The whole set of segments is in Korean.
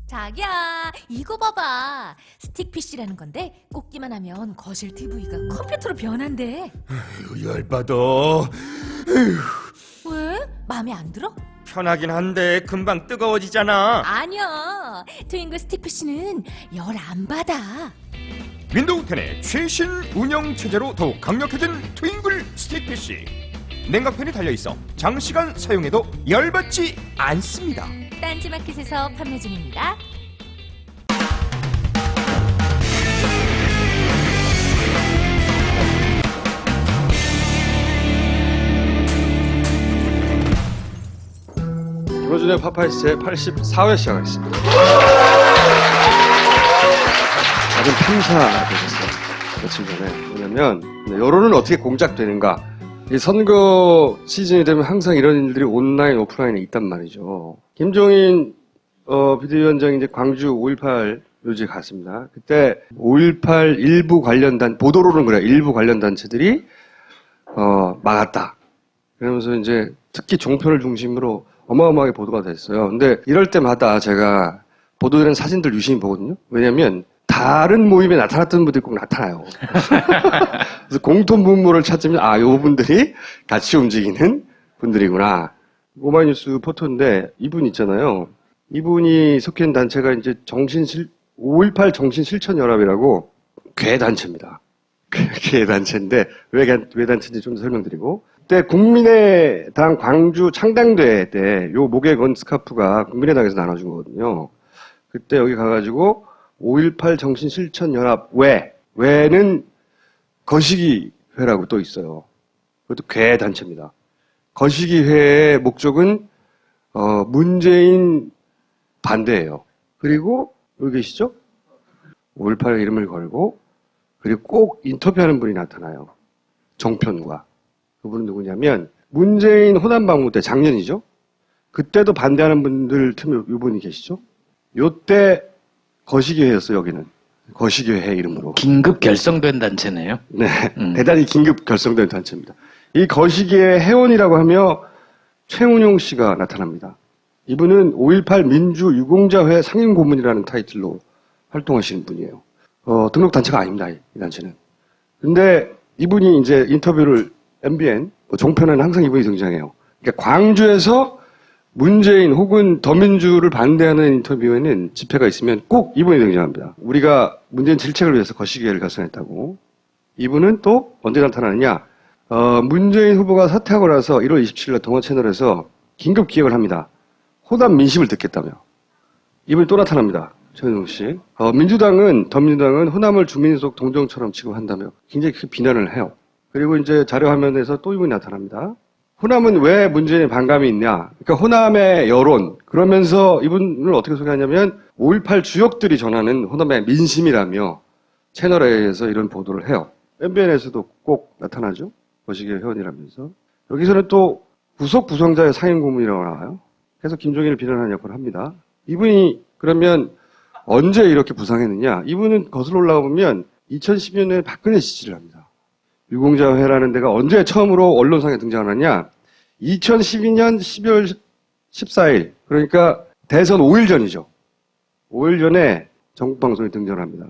자기야, 이거 봐봐. 스틱 PC라는 건데 꽂기만 하면 거실 TV가 컴퓨터로 변한대. 열받아. 왜? 마음에 안 들어? 편하긴 한데 금방 뜨거워지잖아. 아니야. 트윙글 스틱 PC는 열 안 받아. 윈도우 10의 최신 운영 체제로 더욱 강력해진 트윙글 스틱 PC. 냉각팬이 달려있어 장시간 사용해도 열받지 않습니다. 딴지마켓에서 판매 중입니다. 김어준의 파파이스 제 84회 시작하겠습니다. 아주 탐사되셨어요. 며칠 전에. 왜냐면 여론은 어떻게 공작되는가. 이 선거 시즌이 되면 항상 이런 일들이 온라인, 오프라인에 있단 말이죠. 김종인 비대위원장이 이제 광주 5.18 묘지에 갔습니다. 그때 5.18 일부 관련 보도로는 그래요. 일부 관련 단체들이 막았다. 그러면서 이제 특히 종편을 중심으로 어마어마하게 보도가 됐어요. 근데 이럴 때마다 제가 보도되는 사진들 유심히 보거든요. 왜냐면 다른 모임에 나타났던 분들이 꼭 나타나요. 그래서 공통 분모를 찾으면 요 분들이 같이 움직이는 분들이구나. 오마이뉴스 포토인데 이분 있잖아요. 이분이 속해 있는 단체가 이제 5.18 정신실천연합이라고 괴단체입니다. 괴단체인데 왜 단체인지 좀 설명드리고, 그때 국민의당 광주 창당대회 때 요 목에 건 스카프가 국민의당에서 나눠준 거거든요. 그때 여기 가가지고 5.18 정신실천연합 외는 거시기회라고 또 있어요. 그것도 괴단체입니다. 거시기회의 목적은 문재인 반대예요. 그리고 여기 계시죠? 5.18 이름을 걸고, 그리고 꼭 인터뷰하는 분이 나타나요. 정편과. 그분은 누구냐면 문재인 호남방문 때 작년이죠. 그때도 반대하는 분들 틈에 이분이 계시죠. 요때 거시기회였어요. 여기는 거시기회 이름으로 긴급 결성된 단체네요. 네, 대단히 긴급 결성된 단체입니다. 이 거시기회 회원이라고 하며 최운용 씨가 나타납니다. 이분은 5.18 민주유공자회 상임고문이라는 타이틀로 활동하시는 분이에요. 등록 단체가 아닙니다. 이 단체는. 근데 이분이 이제 인터뷰를 MBN, 종편에는 항상 이분이 등장해요. 그러니까 광주에서 문재인 혹은 더민주를 반대하는 인터뷰에는 집회가 있으면 꼭 이분이 등장합니다. 우리가 문재인 질책을 위해서 거시기회를 결성했다고. 이분은 또 언제 나타나느냐. 문재인 후보가 사퇴하고 나서 1월 27일 동원 채널에서 긴급 기획을 합니다. 호남 민심을 듣겠다며. 이분이 또 나타납니다. 최은용 씨. 더민주당은 호남을 주민속 동정처럼 취급한다며 굉장히 비난을 해요. 그리고 이제 자료 화면에서 또 이분이 나타납니다. 호남은 왜 문재인에 반감이 있냐. 그러니까 호남의 여론. 그러면서 이분을 어떻게 소개하냐면 5.18 주역들이 전하는 호남의 민심이라며 채널A에서 이런 보도를 해요. MBN에서도 꼭 나타나죠. 거시기회 회원이라면서. 여기서는 또 구속 부상자의 상임고문이라고 나와요. 그래서 김종인을 비난하는 역할을 합니다. 이분이 그러면 언제 이렇게 부상했느냐. 이분은 거슬러 올라가 보면 2012년에 박근혜 지지를 합니다. 유공자회라는 데가 언제 처음으로 언론상에 등장하느냐. 2012년 12월 14일. 그러니까 대선 5일 전이죠. 5일 전에 전국방송에 등장합니다.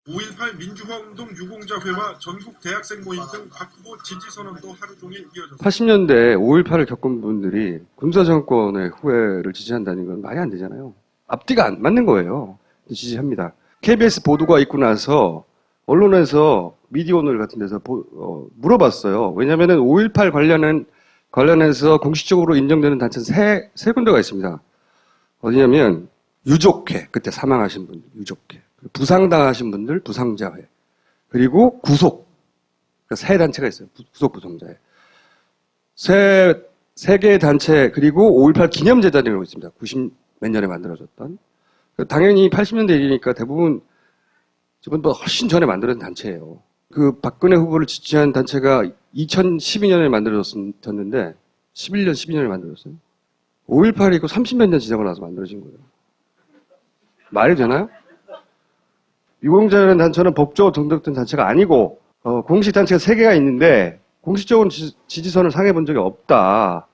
5.18 민주화운동 유공자회와 전국 대학생 모임 등 박 후보 지지선언도 하루 종일 이어졌습니다. 80년대 5.18을 겪은 분들이 군사정권의 후회를 지지한다는 건 말이 안 되잖아요. 앞뒤가 안 맞는 거예요. 지지합니다. KBS 보도가 있고 나서 언론에서 미디어오늘 같은 데서 물어봤어요. 왜냐하면 5.18 관련해서 공식적으로 인정되는 단체는 세 군데가 있습니다. 어디냐면 유족회, 그때 사망하신 분들 유족회, 부상당하신 분들 부상자회, 그리고 구속, 그러니까 세 단체가 있어요. 구속 부상자회. 세 개의 단체, 그리고 5.18 기념재단이라고 있습니다. 90 몇 년에 만들어졌던. 당연히 80년대 일이니까 대부분 지금보다 훨씬 전에 만들어진 단체예요. 그 박근혜 후보를 지지한 단체가 2012년에 만들어졌는데 11년, 12년에 만들어졌어요. 5.18이고 30몇 년 지나고 나서 만들어진 거예요. 말이 되나요? 유공자라는 단체는 법적으로 등록된 단체가 아니고 공식 단체가 3개가 있는데 공식적으로 지지선을 상해 본 적이 없다.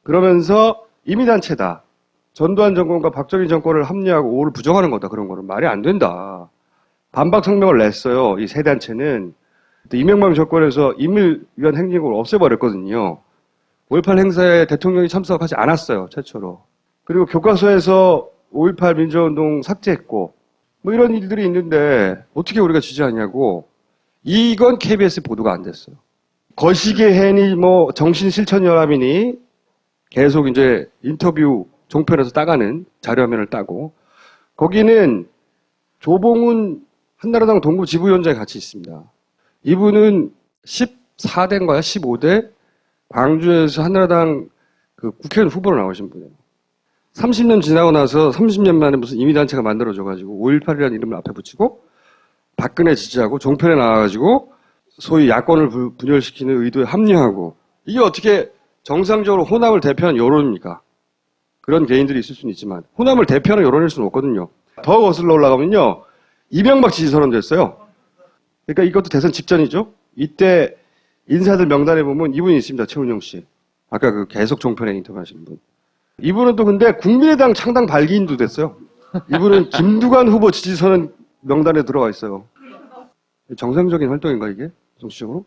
그러면서 임의단체다. 전두환 정권과 박정희 정권을 합리하고 오를 부정하는 거다. 그런 거는 말이 안 된다. 반박 성명을 냈어요. 이 세 단체는. 이명박 정권에서 인밀위한 행정을 없애버렸거든요. 5.18 행사에 대통령이 참석하지 않았어요. 최초로. 그리고 교과서에서 5.18 민주화운동 삭제했고 뭐 이런 일들이 있는데 어떻게 우리가 지지하냐고. 이건 KBS 보도가 안 됐어요. 거시기의 해니 뭐 정신실천연합이니 계속 이제 인터뷰 종편에서 따가는 자료화면을 따고 거기는 조봉훈 한나라당 동부 지부위원장이 같이 있습니다. 이분은 14대인가요? 15대 광주에서 한나라당 그 국회의원 후보로 나오신 분이에요. 30년 지나고 나서 30년 만에 무슨 임의단체가 만들어져가지고 5.18이라는 이름을 앞에 붙이고 박근혜 지지하고 종편에 나와가지고 소위 야권을 분열시키는 의도에 합류하고 이게 어떻게 정상적으로 호남을 대표하는 여론입니까? 그런 개인들이 있을 수는 있지만 호남을 대표하는 여론일 수는 없거든요. 더 거슬러 올라가면요. 이명박 지지 선언됐어요. 그러니까 이것도 대선 직전이죠. 이때 인사들 명단에 보면 이분이 있습니다. 최은영 씨. 아까 그 계속 종편에 인터뷰하신 분. 이분은 또 근데 국민의당 창당 발기인도 됐어요. 이분은 김두관 후보 지지선언 명단에 들어가 있어요. 정상적인 활동인가 이게? 정치적으로?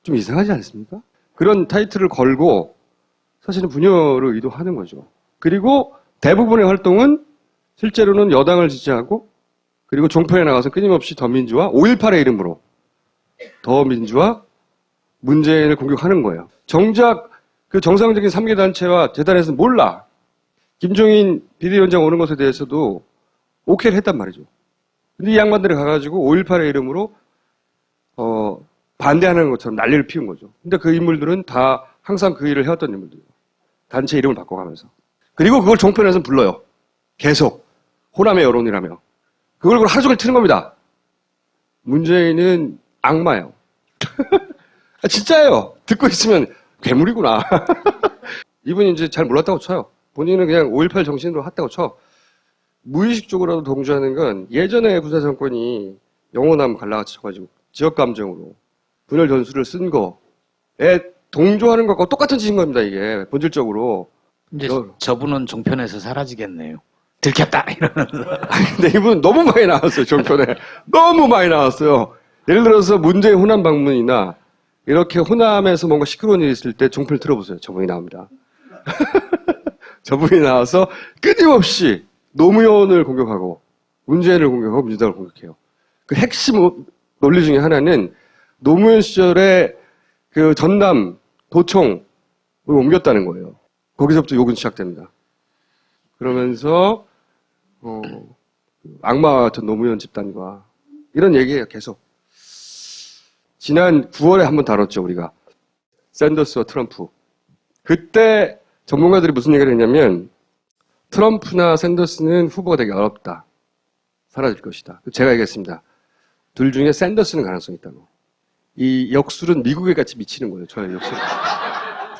좀 이상하지 않습니까? 그런 타이틀을 걸고 사실은 분열을 의도하는 거죠. 그리고 대부분의 활동은 실제로는 여당을 지지하고 그리고 종편에 나가서 끊임없이 더민주화, 5.18의 이름으로 더민주화, 문재인을 공격하는 거예요. 정작 그 정상적인 3개 단체와 재단에서는 몰라. 김종인 비대위원장 오는 것에 대해서도 오케이를 했단 말이죠. 근데 이 양반들이 가가지고 5.18의 이름으로 반대하는 것처럼 난리를 피운 거죠. 근데 그 인물들은 다 항상 그 일을 해왔던 인물들이에요. 단체 이름을 바꿔가면서. 그리고 그걸 종편에서는 불러요. 계속. 호남의 여론이라며. 그걸 하루 종일 트는 겁니다. 문재인은 악마예요. 진짜예요. 듣고 있으면 괴물이구나. 이분이 이제 잘 몰랐다고 쳐요. 본인은 그냥 5.18 정신으로 했다고 쳐. 무의식적으로라도 동조하는 건 예전에 군사 정권이 영호남 갈라같이 쳐가지고 지역 감정으로 분열 전술을 쓴 거에 동조하는 것과 똑같은 짓인 겁니다. 이게 본질적으로. 이제 저분은 종편에서 사라지겠네요. 들켰다 이러면서. 근데 이분은 너무 많이 나왔어요. 종편에. 너무 많이 나왔어요. 예를 들어서 문재인 호남 방문이나 이렇게 호남에서 뭔가 시끄러운 일이 있을 때 종편을 틀어보세요. 저분이 나옵니다. 저분이 나와서 끊임없이 노무현을 공격하고 문재인을 공격하고 민주당을 공격해요. 그 핵심 논리 중에 하나는 노무현 시절에 그 전남 도청을 옮겼다는 거예요. 거기서부터 욕은 시작됩니다. 그러면서 악마와 같은 노무현 집단과 이런 얘기예요. 계속. 지난 9월에 한번 다뤘죠. 우리가. 샌더스와 트럼프. 그때 전문가들이 무슨 얘기를 했냐면 트럼프나 샌더스는 후보가 되기 어렵다. 사라질 것이다. 제가 얘기했습니다. 둘 중에 샌더스는 가능성이 있다고. 이 역술은 미국에 같이 미치는 거예요. 저의 역술.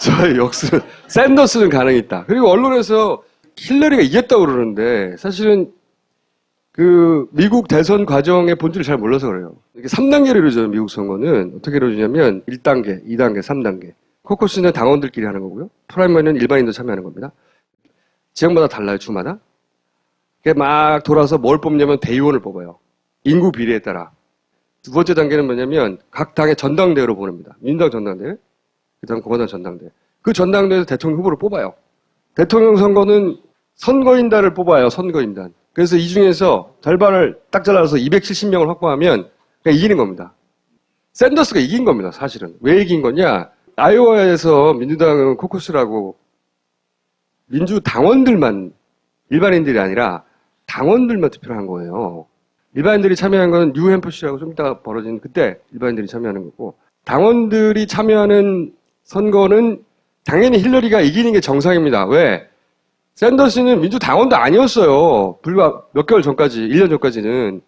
저의 역술은. 샌더스는 가능이 있다. 그리고 언론에서 힐러리가 이겼다고 그러는데 사실은 그 미국 대선 과정의 본질을 잘 몰라서 그래요. 이게 3단계로 이루어져요. 미국 선거는. 어떻게 이루어지냐면 1단계, 2단계, 3단계. 코커스는 당원들끼리 하는 거고요. 프라이머리는 일반인도 참여하는 겁니다. 지역마다 달라요. 주마다. 막 돌아서 뭘 뽑냐면 대의원을 뽑아요. 인구 비례에 따라. 두 번째 단계는 뭐냐면 각 당의 전당대회로 보냅니다. 민주당 전당대회, 그다음 공화당 전당대회. 그 전당대회에서 대통령 후보를 뽑아요. 대통령 선거는 선거인단을 뽑아요. 선거인단. 그래서 이 중에서 절반을 딱 잘라서 270명을 확보하면 그냥 이기는 겁니다. 샌더스가 이긴 겁니다. 사실은. 왜 이긴 거냐? 아이오와에서 민주당은 코커스라고 민주당원들만, 일반인들이 아니라 당원들만 투표를 한 거예요. 일반인들이 참여한 건 뉴햄프시라고 좀 이따가 벌어진 그때 일반인들이 참여하는 거고, 당원들이 참여하는 선거는 당연히 힐러리가 이기는 게 정상입니다. 왜? 샌더스는 민주당원도 아니었어요. 불과 몇 개월 전까지, 1년 전까지는.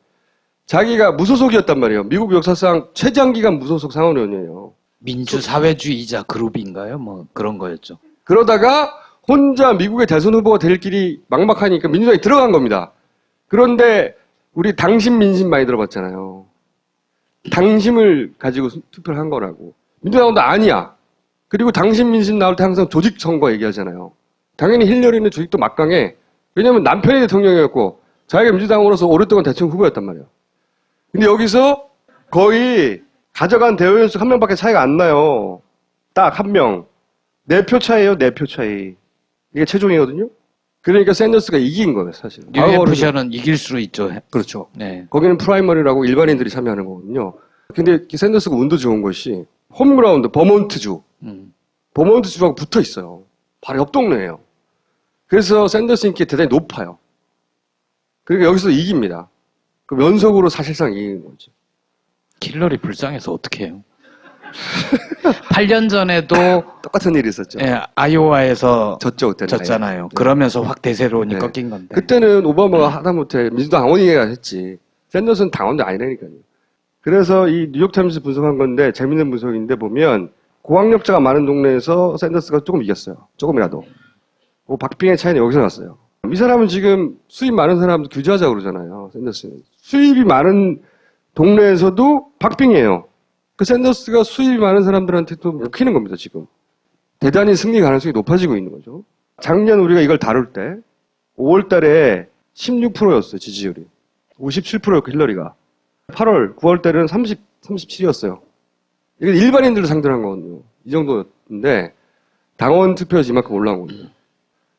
자기가 무소속이었단 말이에요. 미국 역사상 최장기간 무소속 상원의원이에요. 민주사회주의자 그룹인가요? 뭐 그런 거였죠. 그러다가 혼자 미국의 대선 후보가 될 길이 막막하니까 민주당이 들어간 겁니다. 그런데 우리 당심 민심 많이 들어봤잖아요. 당심을 가지고 투표를 한 거라고. 민주당도 아니야. 그리고 당심 민심 나올 때 항상 조직 선거 얘기하잖아요. 당연히 힐러리는 조직도 막강해. 왜냐면 남편이 대통령이었고 자기가 민주당으로서 오랫동안 대통령 후보였단 말이에요. 근데 여기서 거의 가져간 대의원수 한 명밖에 차이가 안 나요. 딱 한 명. 4표 차이에요. 4표 차이. 이게 최종이거든요. 그러니까 샌더스가 이긴 거예요, 사실. 뉴햄프셔는 이길 수 있죠. 그렇죠. 네. 거기는 프라이머리라고 일반인들이 참여하는 거거든요. 근데 샌더스가 운도 좋은 것이 홈그라운드 버몬트주. 버몬트주하고 붙어 있어요. 바로 옆 동네예요. 그래서 샌더스 인기가 대단히 높아요. 그러니까 여기서 이깁니다. 그럼 연속으로 사실상 이기는 거죠. 힐러리 불쌍해서 어떻게 해요? 8년 전에도 똑같은 일이 있었죠. 예, 아이오와에서 졌죠, 그때는. 졌잖아요. 네. 그러면서 확 대세론이 네. 꺾인 건데. 그때는 오바마가 하다못해 민주당 당원이어야 했지. 샌더스는 당원도 아니라니까요. 그래서 이 뉴욕타임스 분석한 건데 재밌는 분석인데 보면 고학력자가 많은 동네에서 샌더스가 조금 이겼어요. 조금이라도. 박빙의 차이는 여기서 났어요. 이 사람은 지금 수입 많은 사람도 규제하자고 그러잖아요. 샌더스는. 수입이 많은 동네에서도 박빙이에요. 그 샌더스가 수입이 많은 사람들한테도 먹히는 겁니다, 지금. 대단히 승리 가능성이 높아지고 있는 거죠. 작년 우리가 이걸 다룰 때 5월 달에 16%였어요, 지지율이. 57%였고, 힐러리가. 8월, 9월 달에는 37이었어요. 이게 일반인들을 상대로 한 거거든요. 이 정도였는데, 당원 투표에서 이만큼 올라온 거거든요.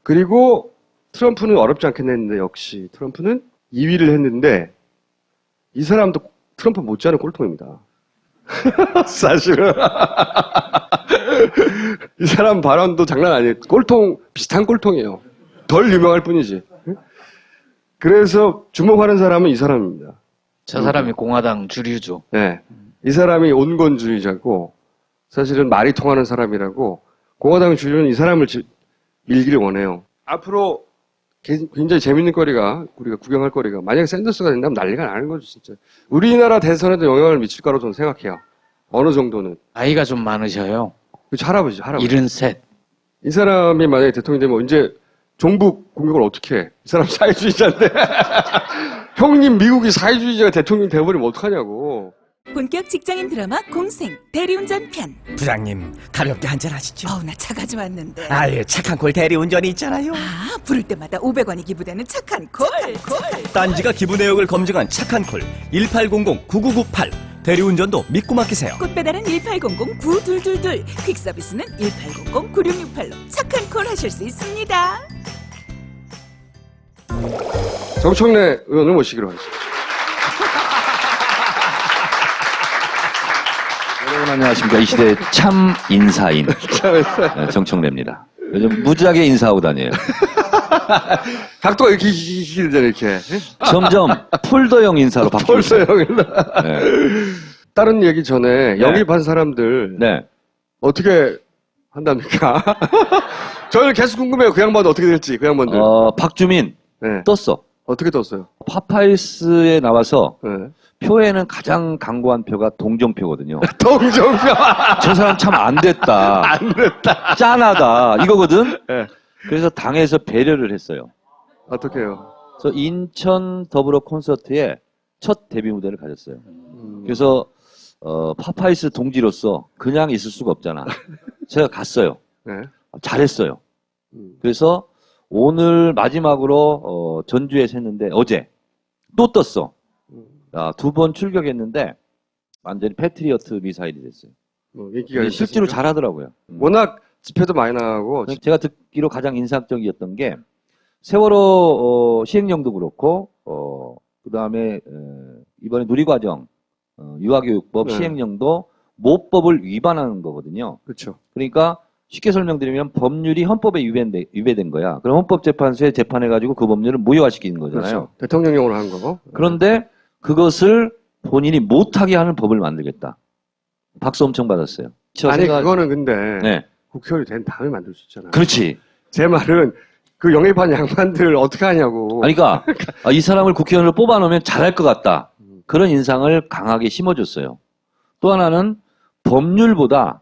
그리고 트럼프는 어렵지 않겠네 했는데, 역시 트럼프는 2위를 했는데, 이 사람도 트럼프 못지않은 꼴통입니다. 사실은. 이 사람 발언도 장난 아니에요. 꼴통, 비슷한 꼴통이에요. 덜 유명할 뿐이지. 그래서 주목하는 사람은 이 사람입니다. 저 사람이 공화당 주류죠. 네. 이 사람이 온건주의자고, 사실은 말이 통하는 사람이라고, 공화당 주류는 이 사람을 밀기를 원해요. 앞으로 굉장히 재밌는 거리가, 우리가 구경할 거리가, 만약에 샌더스가 된다면 난리가 나는 거죠, 진짜. 우리나라 대선에도 영향을 미칠 거라고 저는 생각해요. 어느 정도는. 나이가 좀 많으셔요. 그렇죠, 할아버지, 할아버지. 73. 이 사람이 만약에 대통령이 되면 이제 종북 공격을 어떻게 해? 이 사람 사회주의자인데. 형님 미국이 사회주의자가 대통령 되어버리면 어떡하냐고. 본격 직장인 드라마 공생 대리운전 편. 부장님 가볍게 한잔 하시죠. 어우 나 차 가져왔는데. 아예 착한 콜 대리운전이 있잖아요. 아 부를 때마다 500원이 기부되는 착한 콜. 딴지가 기부 내역을 검증한 착한 콜 1800-9998 대리운전도 믿고 맡기세요. 꽃배달은 1800-9222 퀵서비스는 1800-9668로 착한 콜 하실 수 있습니다. 정청래 의원을 모시기로 하겠습니다. 여러분 안녕하십니까. 이 시대의 참 인사인 정청래입니다. 요즘 무지하게 인사하고 다녀요. 각도가 이렇게 길잖아요, 이렇게. 점점 폴더형 인사로 바뀌고 벌써 있어요. 형이 네. 다른 얘기 전에 영입한 사람들 네. 어떻게 한답니까? 저는 계속 궁금해요. 그 양반도 어떻게 될지, 그 양반들. 박주민 네. 떴어. 어떻게 떴어요? 파파이스에 나와서 네. 표에는 가장 강고한 표가 동정표거든요. 동정표. 저 사람 참 안 됐다. 안 됐다. 짠하다. 이거거든. 네. 그래서 당에서 배려를 했어요. 어떻게 해요? 그래서 인천 더불어 콘서트에 첫 데뷔 무대를 가졌어요. 그래서 파파이스 동지로서 그냥 있을 수가 없잖아. 제가 갔어요. 네. 잘했어요. 그래서 오늘 마지막으로 전주에 샜는데 어제 또 떴어. 2번 출격했는데 완전히 패트리어트 미사일이 됐어요. 인기가 실제로 있으신가요? 잘하더라고요. 워낙 집회도 많이 나가고 제가 듣기로 가장 인상적이었던 게 세월호 시행령도 그렇고 그다음에 이번에 누리과정 유아교육법 네. 시행령도 모법을 위반하는 거거든요. 그렇죠. 그러니까 쉽게 설명드리면 법률이 헌법에 위배된 거야. 그럼 헌법재판소에 재판해가지고 그 법률을 무효화시키는 거잖아요. 그렇죠. 대통령령으로 한 거고. 그런데 그것을 본인이 못하게 하는 법을 만들겠다. 박수 엄청 받았어요. 아니 그거는 근데 네. 국회의원이 된 다음에 만들 수 있잖아요. 그렇지. 제 말은 그 영입한 양반들 어떻게 하냐고. 아니, 그러니까 이 사람을 국회의원으로 뽑아놓으면 잘할 것 같다. 그런 인상을 강하게 심어줬어요. 또 하나는 법률보다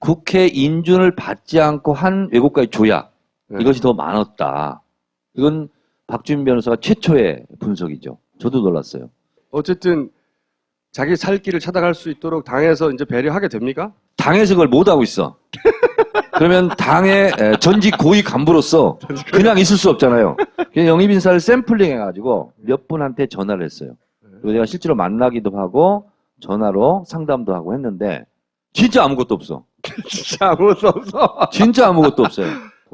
국회 인준을 받지 않고 한 외국과의 조약, 네. 이것이 더 많았다. 이건 박주민 변호사가 최초의 분석이죠. 저도 놀랐어요. 어쨌든 자기 살 길을 찾아갈 수 있도록 당에서 이제 배려하게 됩니까? 당에서 그걸 못하고 있어. 그러면 당의 전직 고위 간부로서 그냥 있을 수 없잖아요. 그래서 영입 인사를 샘플링 해가지고 몇 분한테 전화를 했어요. 그리고 내가 실제로 만나기도 하고 전화로 상담도 하고 했는데 진짜 아무것도 없어. 진짜 아무것도 없어. 진짜 아무것도 없어요.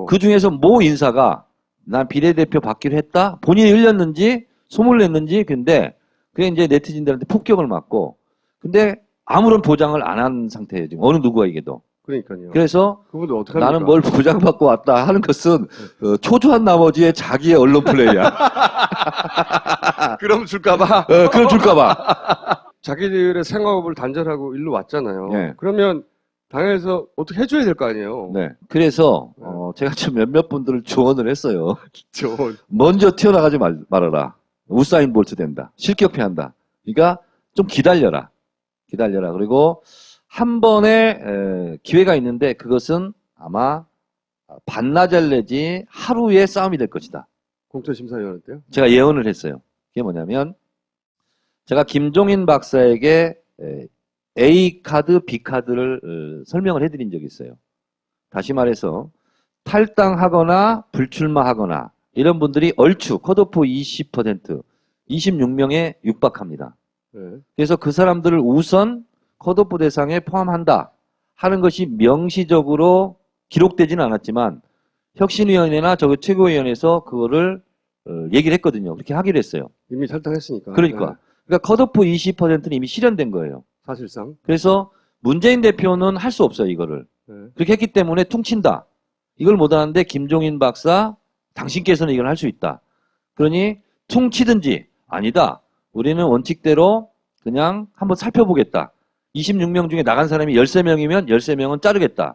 그 중에서 모 인사가 난 비례대표 받기로 했다. 본인이 흘렸는지 소문을 냈는지 근데 그게 이제 네티즌들한테 폭격을 맞고 근데 아무런 보장을 안 한 상태예요. 지금 어느 누구에게도. 그러니까요. 그래서 그분들 어떡합니까? 나는 뭘 보장받고 왔다 하는 것은 초조한 나머지의 자기의 언론 플레이야. 그럼 줄까봐. 그럼 줄까봐. 자기들의 생업을 단절하고 일로 왔잖아요. 네. 그러면 당에서 어떻게 해줘야 될 거 아니에요. 네. 그래서 제가 좀 몇몇 분들을 조언을 했어요. 저 먼저 튀어나가지 말아라. 우사인 볼트 된다. 실격패한다. 그러니까 좀 기다려라. 기다려라. 그리고 한 번의 기회가 있는데 그것은 아마 반나절 내지 하루의 싸움이 될 것이다. 공천심사위원회 때요? 제가 예언을 했어요. 그게 뭐냐면 제가 김종인 박사에게 A 카드, B 카드를 설명을 해드린 적이 있어요. 다시 말해서 탈당하거나 불출마하거나 이런 분들이 얼추 컷오프 20%, 26명에 육박합니다. 네. 그래서 그 사람들을 우선 컷오프 대상에 포함한다 하는 것이 명시적으로 기록되지는 않았지만 혁신위원회나 저기 최고위원회에서 그거를 얘기를 했거든요. 그렇게 하기로 했어요. 이미 탈당했으니까. 그러니까. 네. 그러니까 컷오프 20%는 이미 실현된 거예요. 사실상. 그래서 문재인 대표는 할 수 없어요, 이거를. 네. 그렇게 했기 때문에 퉁친다. 이걸 못하는데 김종인 박사, 당신께서는 이걸 할 수 있다. 그러니 퉁치든지 아니다. 우리는 원칙대로 그냥 한번 살펴보겠다. 26명 중에 나간 사람이 13명이면 13명은 자르겠다.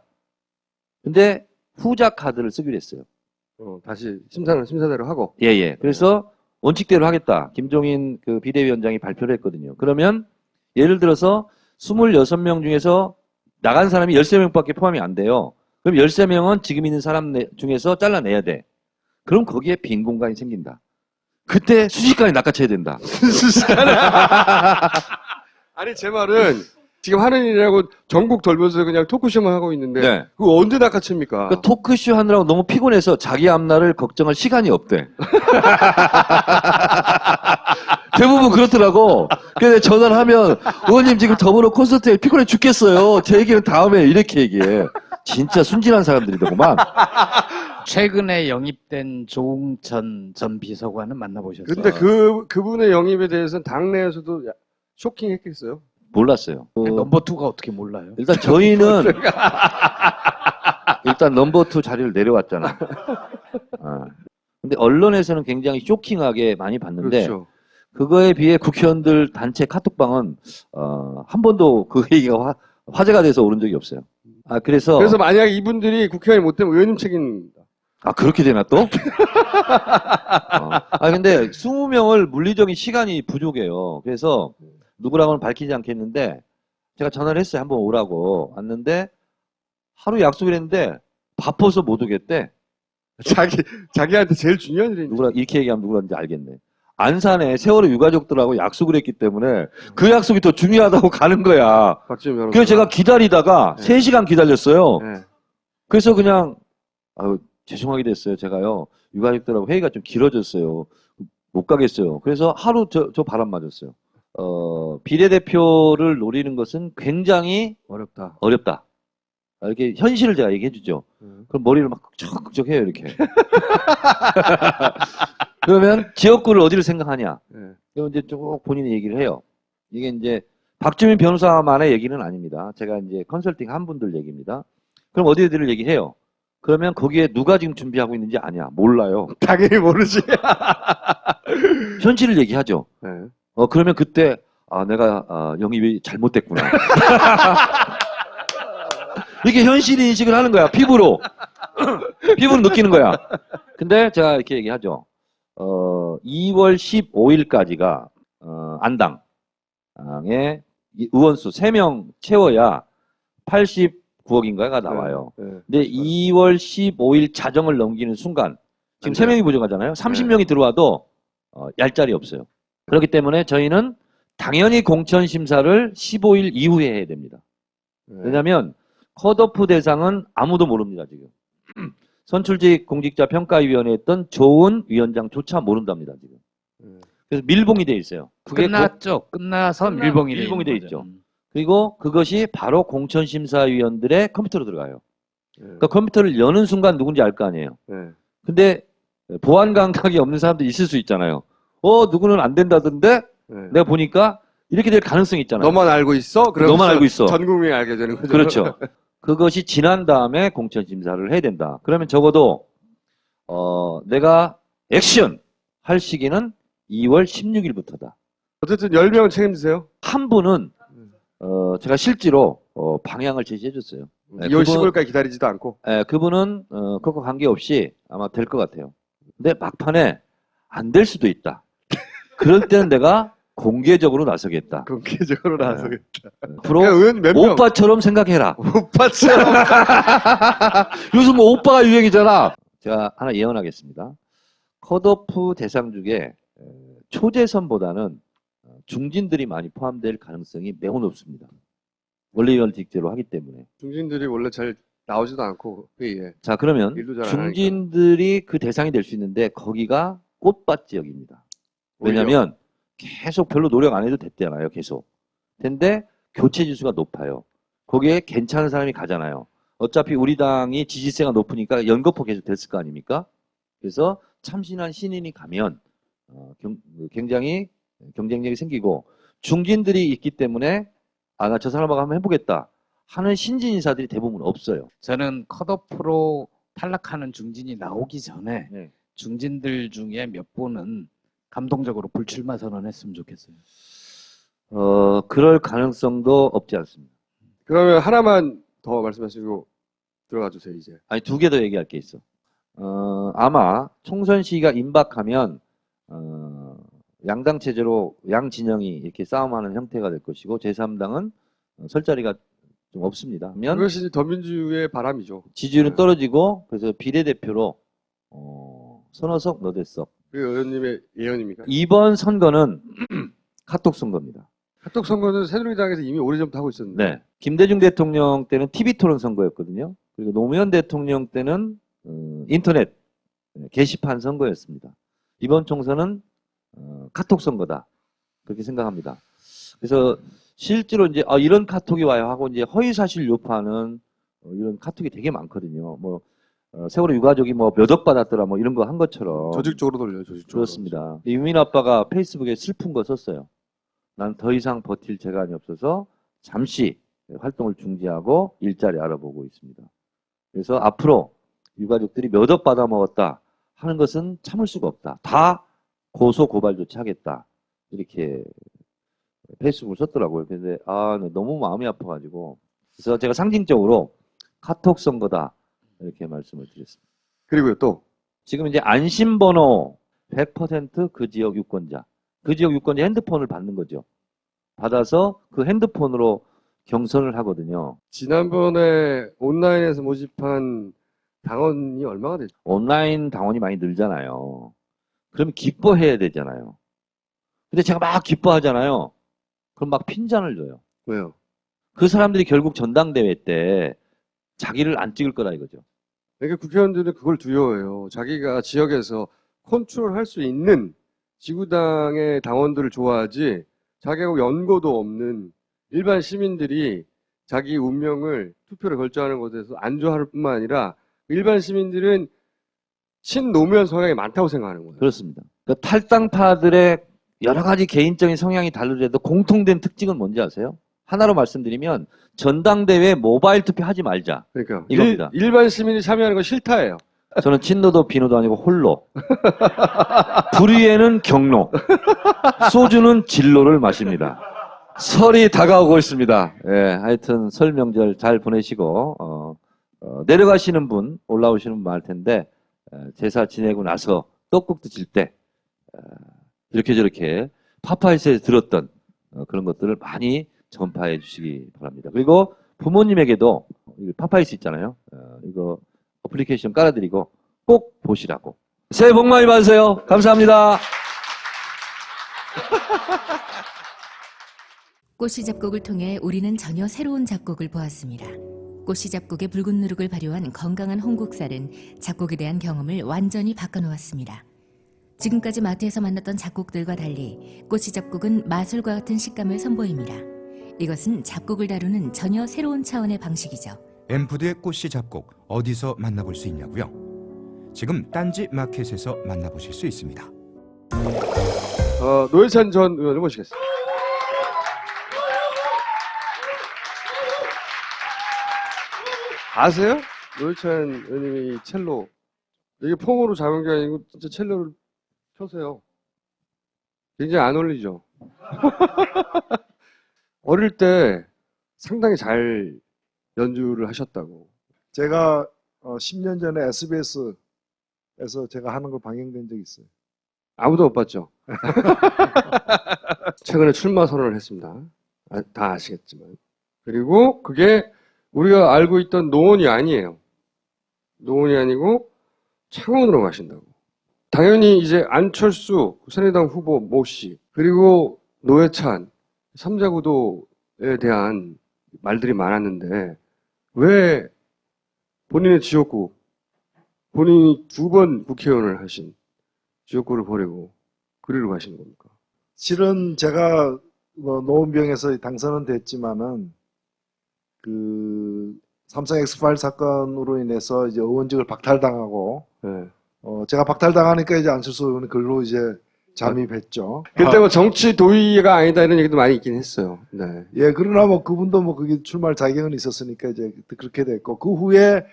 근데 후자 카드를 쓰기로 했어요. 다시 심사는 심사대로 하고. 예. 그래서 원칙대로 하겠다. 김종인 그 비대위원장이 발표를 했거든요. 그러면 예를 들어서 26명 중에서 나간 사람이 13명밖에 포함이 안 돼요. 그럼 13명은 지금 있는 사람 중에서 잘라내야 돼. 그럼 거기에 빈 공간이 생긴다. 그때 순식간에 낚아채야 된다. 아니 제 말은 지금 하는 일이라고 전국 돌면서 그냥 토크쇼만 하고 있는데 네. 그거 언제 낚아챕니까? 그 토크쇼 하느라고 너무 피곤해서 자기 앞날을 걱정할 시간이 없대. 대부분 그렇더라고. 그래서 전화를 하면 의원님 지금 더불어 콘서트에 피곤해 죽겠어요. 제 얘기는 다음에 이렇게 얘기해. 진짜 순진한 사람들이더구만. 최근에 영입된 조웅천 전 비서관은 만나보셨어요? 근데 그분의 영입에 대해서는 당내에서도 쇼킹했겠어요. 몰랐어요. 넘버 2가 어떻게 몰라요? 일단 저희는 일단 넘버 2 자리를 내려왔잖아. 근데 언론에서는 굉장히 쇼킹하게 많이 봤는데 그렇죠. 그거에 비해 국회의원들 단체 카톡방은 한 번도 그 얘기가 화제가 돼서 오른 적이 없어요. 그래서 만약에 이분들이 국회의원이 못 되면 의원님 책임입니다. 그렇게 되나 또? 근데 20명을 물리적인 시간이 부족해요. 그래서 누구라고는 밝히지 않겠는데 제가 전화를 했어요. 한번 오라고. 왔는데 하루 약속을 했는데 바빠서 못 오겠대. 자기한테 제일 중요한 일인데. 이렇게 얘기하면 누구라는지 알겠네. 안산에 세월호 유가족들하고 약속을 했기 때문에 그 약속이 더 중요하다고 가는 거야. 박지원 변호사. 그래서 제가 기다리다가 3시간 기다렸어요. 네. 그래서 그냥 죄송하게 됐어요. 제가요. 유가족들하고 회의가 좀 길어졌어요. 못 가겠어요. 그래서 하루 저 바람 맞았어요. 비례대표를 노리는 것은 굉장히 어렵다. 이렇게 현실을 제가 얘기해 주죠. 그럼 머리를 막 쩍쩍 해요, 이렇게. 그러면 지역구를 어디를 생각하냐? 그럼 이제 쭉 본인이 얘기를 해요. 이게 이제 박주민 변호사만의 얘기는 아닙니다. 제가 이제 컨설팅 한 분들 얘기입니다. 그럼 어디를 얘기해요? 그러면 거기에 누가 지금 준비하고 있는지 아냐? 몰라요. 당연히 모르지. 현실을 얘기하죠. 네. 그러면 그때 내가 영입이 잘못됐구나. 이게 현실 인식을 하는 거야. 피부로 느끼는 거야. 근데 제가 이렇게 얘기하죠. 2월 15일까지가 안당에 의원수 3명 채워야 89억인가가 나와요. 네. 근데 2월 15일 자정을 넘기는 순간 지금 3명이 부족하잖아요. 30명이 들어와도 얄짤이 없어요. 그렇기 때문에 저희는 당연히 공천 심사를 15일 이후에 해야 됩니다. 왜냐하면 컷오프 대상은 아무도 모릅니다, 지금. 선출직 공직자 평가위원회에 있던 조은 위원장조차 모른답니다, 지금. 그래서 밀봉이 돼 있어요. 그게 끝났죠. 끝나서 밀봉이 돼 밀봉이 돼 있는 있죠. 거죠. 그리고 그것이 바로 공천심사위원들의 컴퓨터로 들어가요. 그러니까 컴퓨터를 여는 순간 누군지 알 거 아니에요. 근데 보안 감각이 없는 사람도 있을 수 있잖아요. 누구는 안 된다던데 내가 보니까 이렇게 될 가능성이 있잖아요. 너만 알고 있어? 그러면서 너만 알고 있어. 전 국민이 알게 되는 거죠. 그렇죠. 그것이 지난 다음에 공천심사를 해야 된다. 그러면 적어도 내가 액션 할 시기는 2월 16일부터다. 어쨌든 10명 책임지세요. 한 분은 제가 실제로 방향을 제시해 줬어요. 2월 15일까지 기다리지도 않고. 그분은 그것과 관계없이 아마 될 것 같아요. 근데 막판에 안 될 수도 있다. 그럴 때는 내가 공개적으로 나서겠다. 공개적으로 나서겠다. 앞으로 의원 몇 명? 오빠처럼 생각해라. 오빠처럼. 요즘 뭐 오빠가 유행이잖아. 제가 하나 예언하겠습니다. 컷오프 대상 중에 초재선보다는 중진들이 많이 포함될 가능성이 매우 높습니다. 원리원칙제로 하기 때문에. 중진들이 원래 잘 나오지도 않고 회의에. 자, 그러면 일도 잘안 중진들이 그 대상이 될 수 있는데 거기가 꽃밭 지역입니다. 왜냐하면 계속 별로 노력 안 해도 됐잖아요. 계속. 근데 교체 지수가 높아요. 거기에 괜찮은 사람이 가잖아요. 어차피 우리 당이 지지세가 높으니까 연거푸 계속 됐을 거 아닙니까? 그래서 참신한 신인이 가면 굉장히 경쟁력이 생기고 중진들이 있기 때문에 나 저 사람하고 한번 해보겠다 하는 신진 인사들이 대부분 없어요. 저는 컷오프로 탈락하는 중진이 나오기 전에 네. 중진들 중에 몇 분은 감동적으로 불출마 선언했으면 좋겠어요. 그럴 가능성도 없지 않습니다. 그러면 하나만 더 말씀하시고 들어가 주세요, 이제. 아니, 2개 더 얘기할 게 있어. 아마 총선 시기가 임박하면 양당 체제로 양 진영이 이렇게 싸움하는 형태가 될 것이고 제3당은 설 자리가 좀 없습니다. 그러면 그것이 더민주의 바람이죠. 지지율은 떨어지고 그래서 비례대표로 선호석 너대석. 그 의원님의 예언입니까? 이번 선거는 카톡 선거입니다. 카톡 선거는 새누리당에서 이미 오래전부터 하고 있었는데. 네. 김대중 대통령 때는 TV 토론 선거였거든요. 그리고 노무현 대통령 때는 인터넷 게시판 선거였습니다. 이번 총선은 카톡 선거다. 그렇게 생각합니다. 그래서 실제로 이제 이런 카톡이 와요 하고 이제 허위사실 유포하는 이런 카톡이 되게 많거든요. 뭐 세월호 유가족이 뭐 몇 억 받았더라 뭐 이런 거 한 것처럼. 조직적으로 돌려요, 조직적으로. 그렇습니다. 유민 아빠가 페이스북에 슬픈 거 썼어요. 난 더 이상 버틸 재간이 없어서 잠시 활동을 중지하고 일자리 알아보고 있습니다. 그래서 앞으로 유가족들이 몇 억 받아 먹었다 하는 것은 참을 수가 없다. 다 고소 고발 조치하겠다. 이렇게 페이스북을 썼더라고요. 근데 너무 마음이 아파가지고 그래서 제가 상징적으로 카톡 선거다 이렇게 말씀을 드렸습니다. 그리고요, 또. 지금 이제 안심번호 100% 그 지역 유권자 핸드폰을 받는 거죠. 받아서 그 핸드폰으로 경선을 하거든요. 지난번에 온라인에서 모집한 당원이 얼마가 됐죠? 온라인 당원이 많이 늘잖아요. 그러면 기뻐해야 되잖아요. 근데 제가 막 기뻐하잖아요. 그럼 막 핀잔을 줘요. 왜요? 그 사람들이 결국 전당대회 때 자기를 안 찍을 거다 이거죠. 그러니까 국회의원들은 그걸 두려워해요. 자기가 지역에서 컨트롤할 수 있는 지구당의 당원들을 좋아하지 자기하고 연고도 없는 일반 시민들이 자기 운명을 투표를 결정하는 것에서 안 좋아할 뿐만 아니라 일반 시민들은 친노무현 성향이 많다고 생각하는 거예요. 그렇습니다. 그러니까 탈당파들의 여러 가지 개인적인 성향이 다르더라도 공통된 특징은 뭔지 아세요? 하나로 말씀드리면 전당대회 모바일 투표 하지 말자. 그러니까 이겁니다. 일반 시민이 참여하는 건 싫다예요. 저는 친노도 비노도 아니고 홀로. 불의에는 경로. 소주는 진로를 마십니다. 설이 다가오고 있습니다. 예, 하여튼 설 명절 잘 보내시고 내려가시는 분, 올라오시는 분 많을 텐데 제사 지내고 나서 떡국 드실 때 이렇게 저렇게 파파이스에서 들었던 그런 것들을 많이 전파해 주시기 바랍니다. 그리고 부모님에게도 파파이스 있잖아요. 이거 어플리케이션 깔아드리고 꼭 보시라고. 새해 복 많이 받으세요. 감사합니다. 꽃이 작곡을 통해 우리는 전혀 새로운 작곡을 보았습니다. 꽃씨 잡곡의 붉은 누룩을 발효한 건강한 홍국살은 잡곡에 대한 경험을 완전히 바꿔놓았습니다. 지금까지 마트에서 만났던 잡곡들과 달리 꽃씨 잡곡은 마술과 같은 식감을 선보입니다. 이것은 잡곡을 다루는 전혀 새로운 차원의 방식이죠. 엠푸드의 꽃씨 잡곡 어디서 만나볼 수 있냐고요? 지금 딴지 마켓에서 만나보실 수 있습니다. 노회찬 전 의원을 모시겠습니다. 아세요? 노회찬 의원님이 첼로, 이게 폼으로 잡은 게 아니고 진짜 첼로를 펴세요. 굉장히 안 어울리죠? 어릴 때 상당히 잘 연주를 하셨다고. 제가 10년 전에 SBS에서 제가 하는 거 방영된 적이 있어요. 아무도 못 봤죠? 최근에 출마 선언을 했습니다. 다 아시겠지만. 그리고 그게 우리가 알고 있던 노원이 아니에요. 노원이 아니고 창원으로 가신다고. 당연히 이제 안철수 새누리당 후보 모 씨, 그리고 노회찬 3자 구도에 대한 말들이 많았는데 왜 본인의 지역구, 본인이 2번 국회의원을 하신 지역구를 버리고 그리로 가시는 겁니까? 실은 제가 노원병에서 당선은 됐지만은 그 삼성 엑스파일 사건으로 인해서 이제 의원직을 박탈당하고 네. 제가 박탈당하니까 이제 안철수 의원이 글로 이제 잠입했죠. 그때 뭐 정치 도의가 아니다 이런 얘기도 많이 있긴 했어요. 네. 예, 그러나 뭐 그분도 뭐 그게 출마할 자격은 있었으니까 이제 그렇게 됐고, 그 후에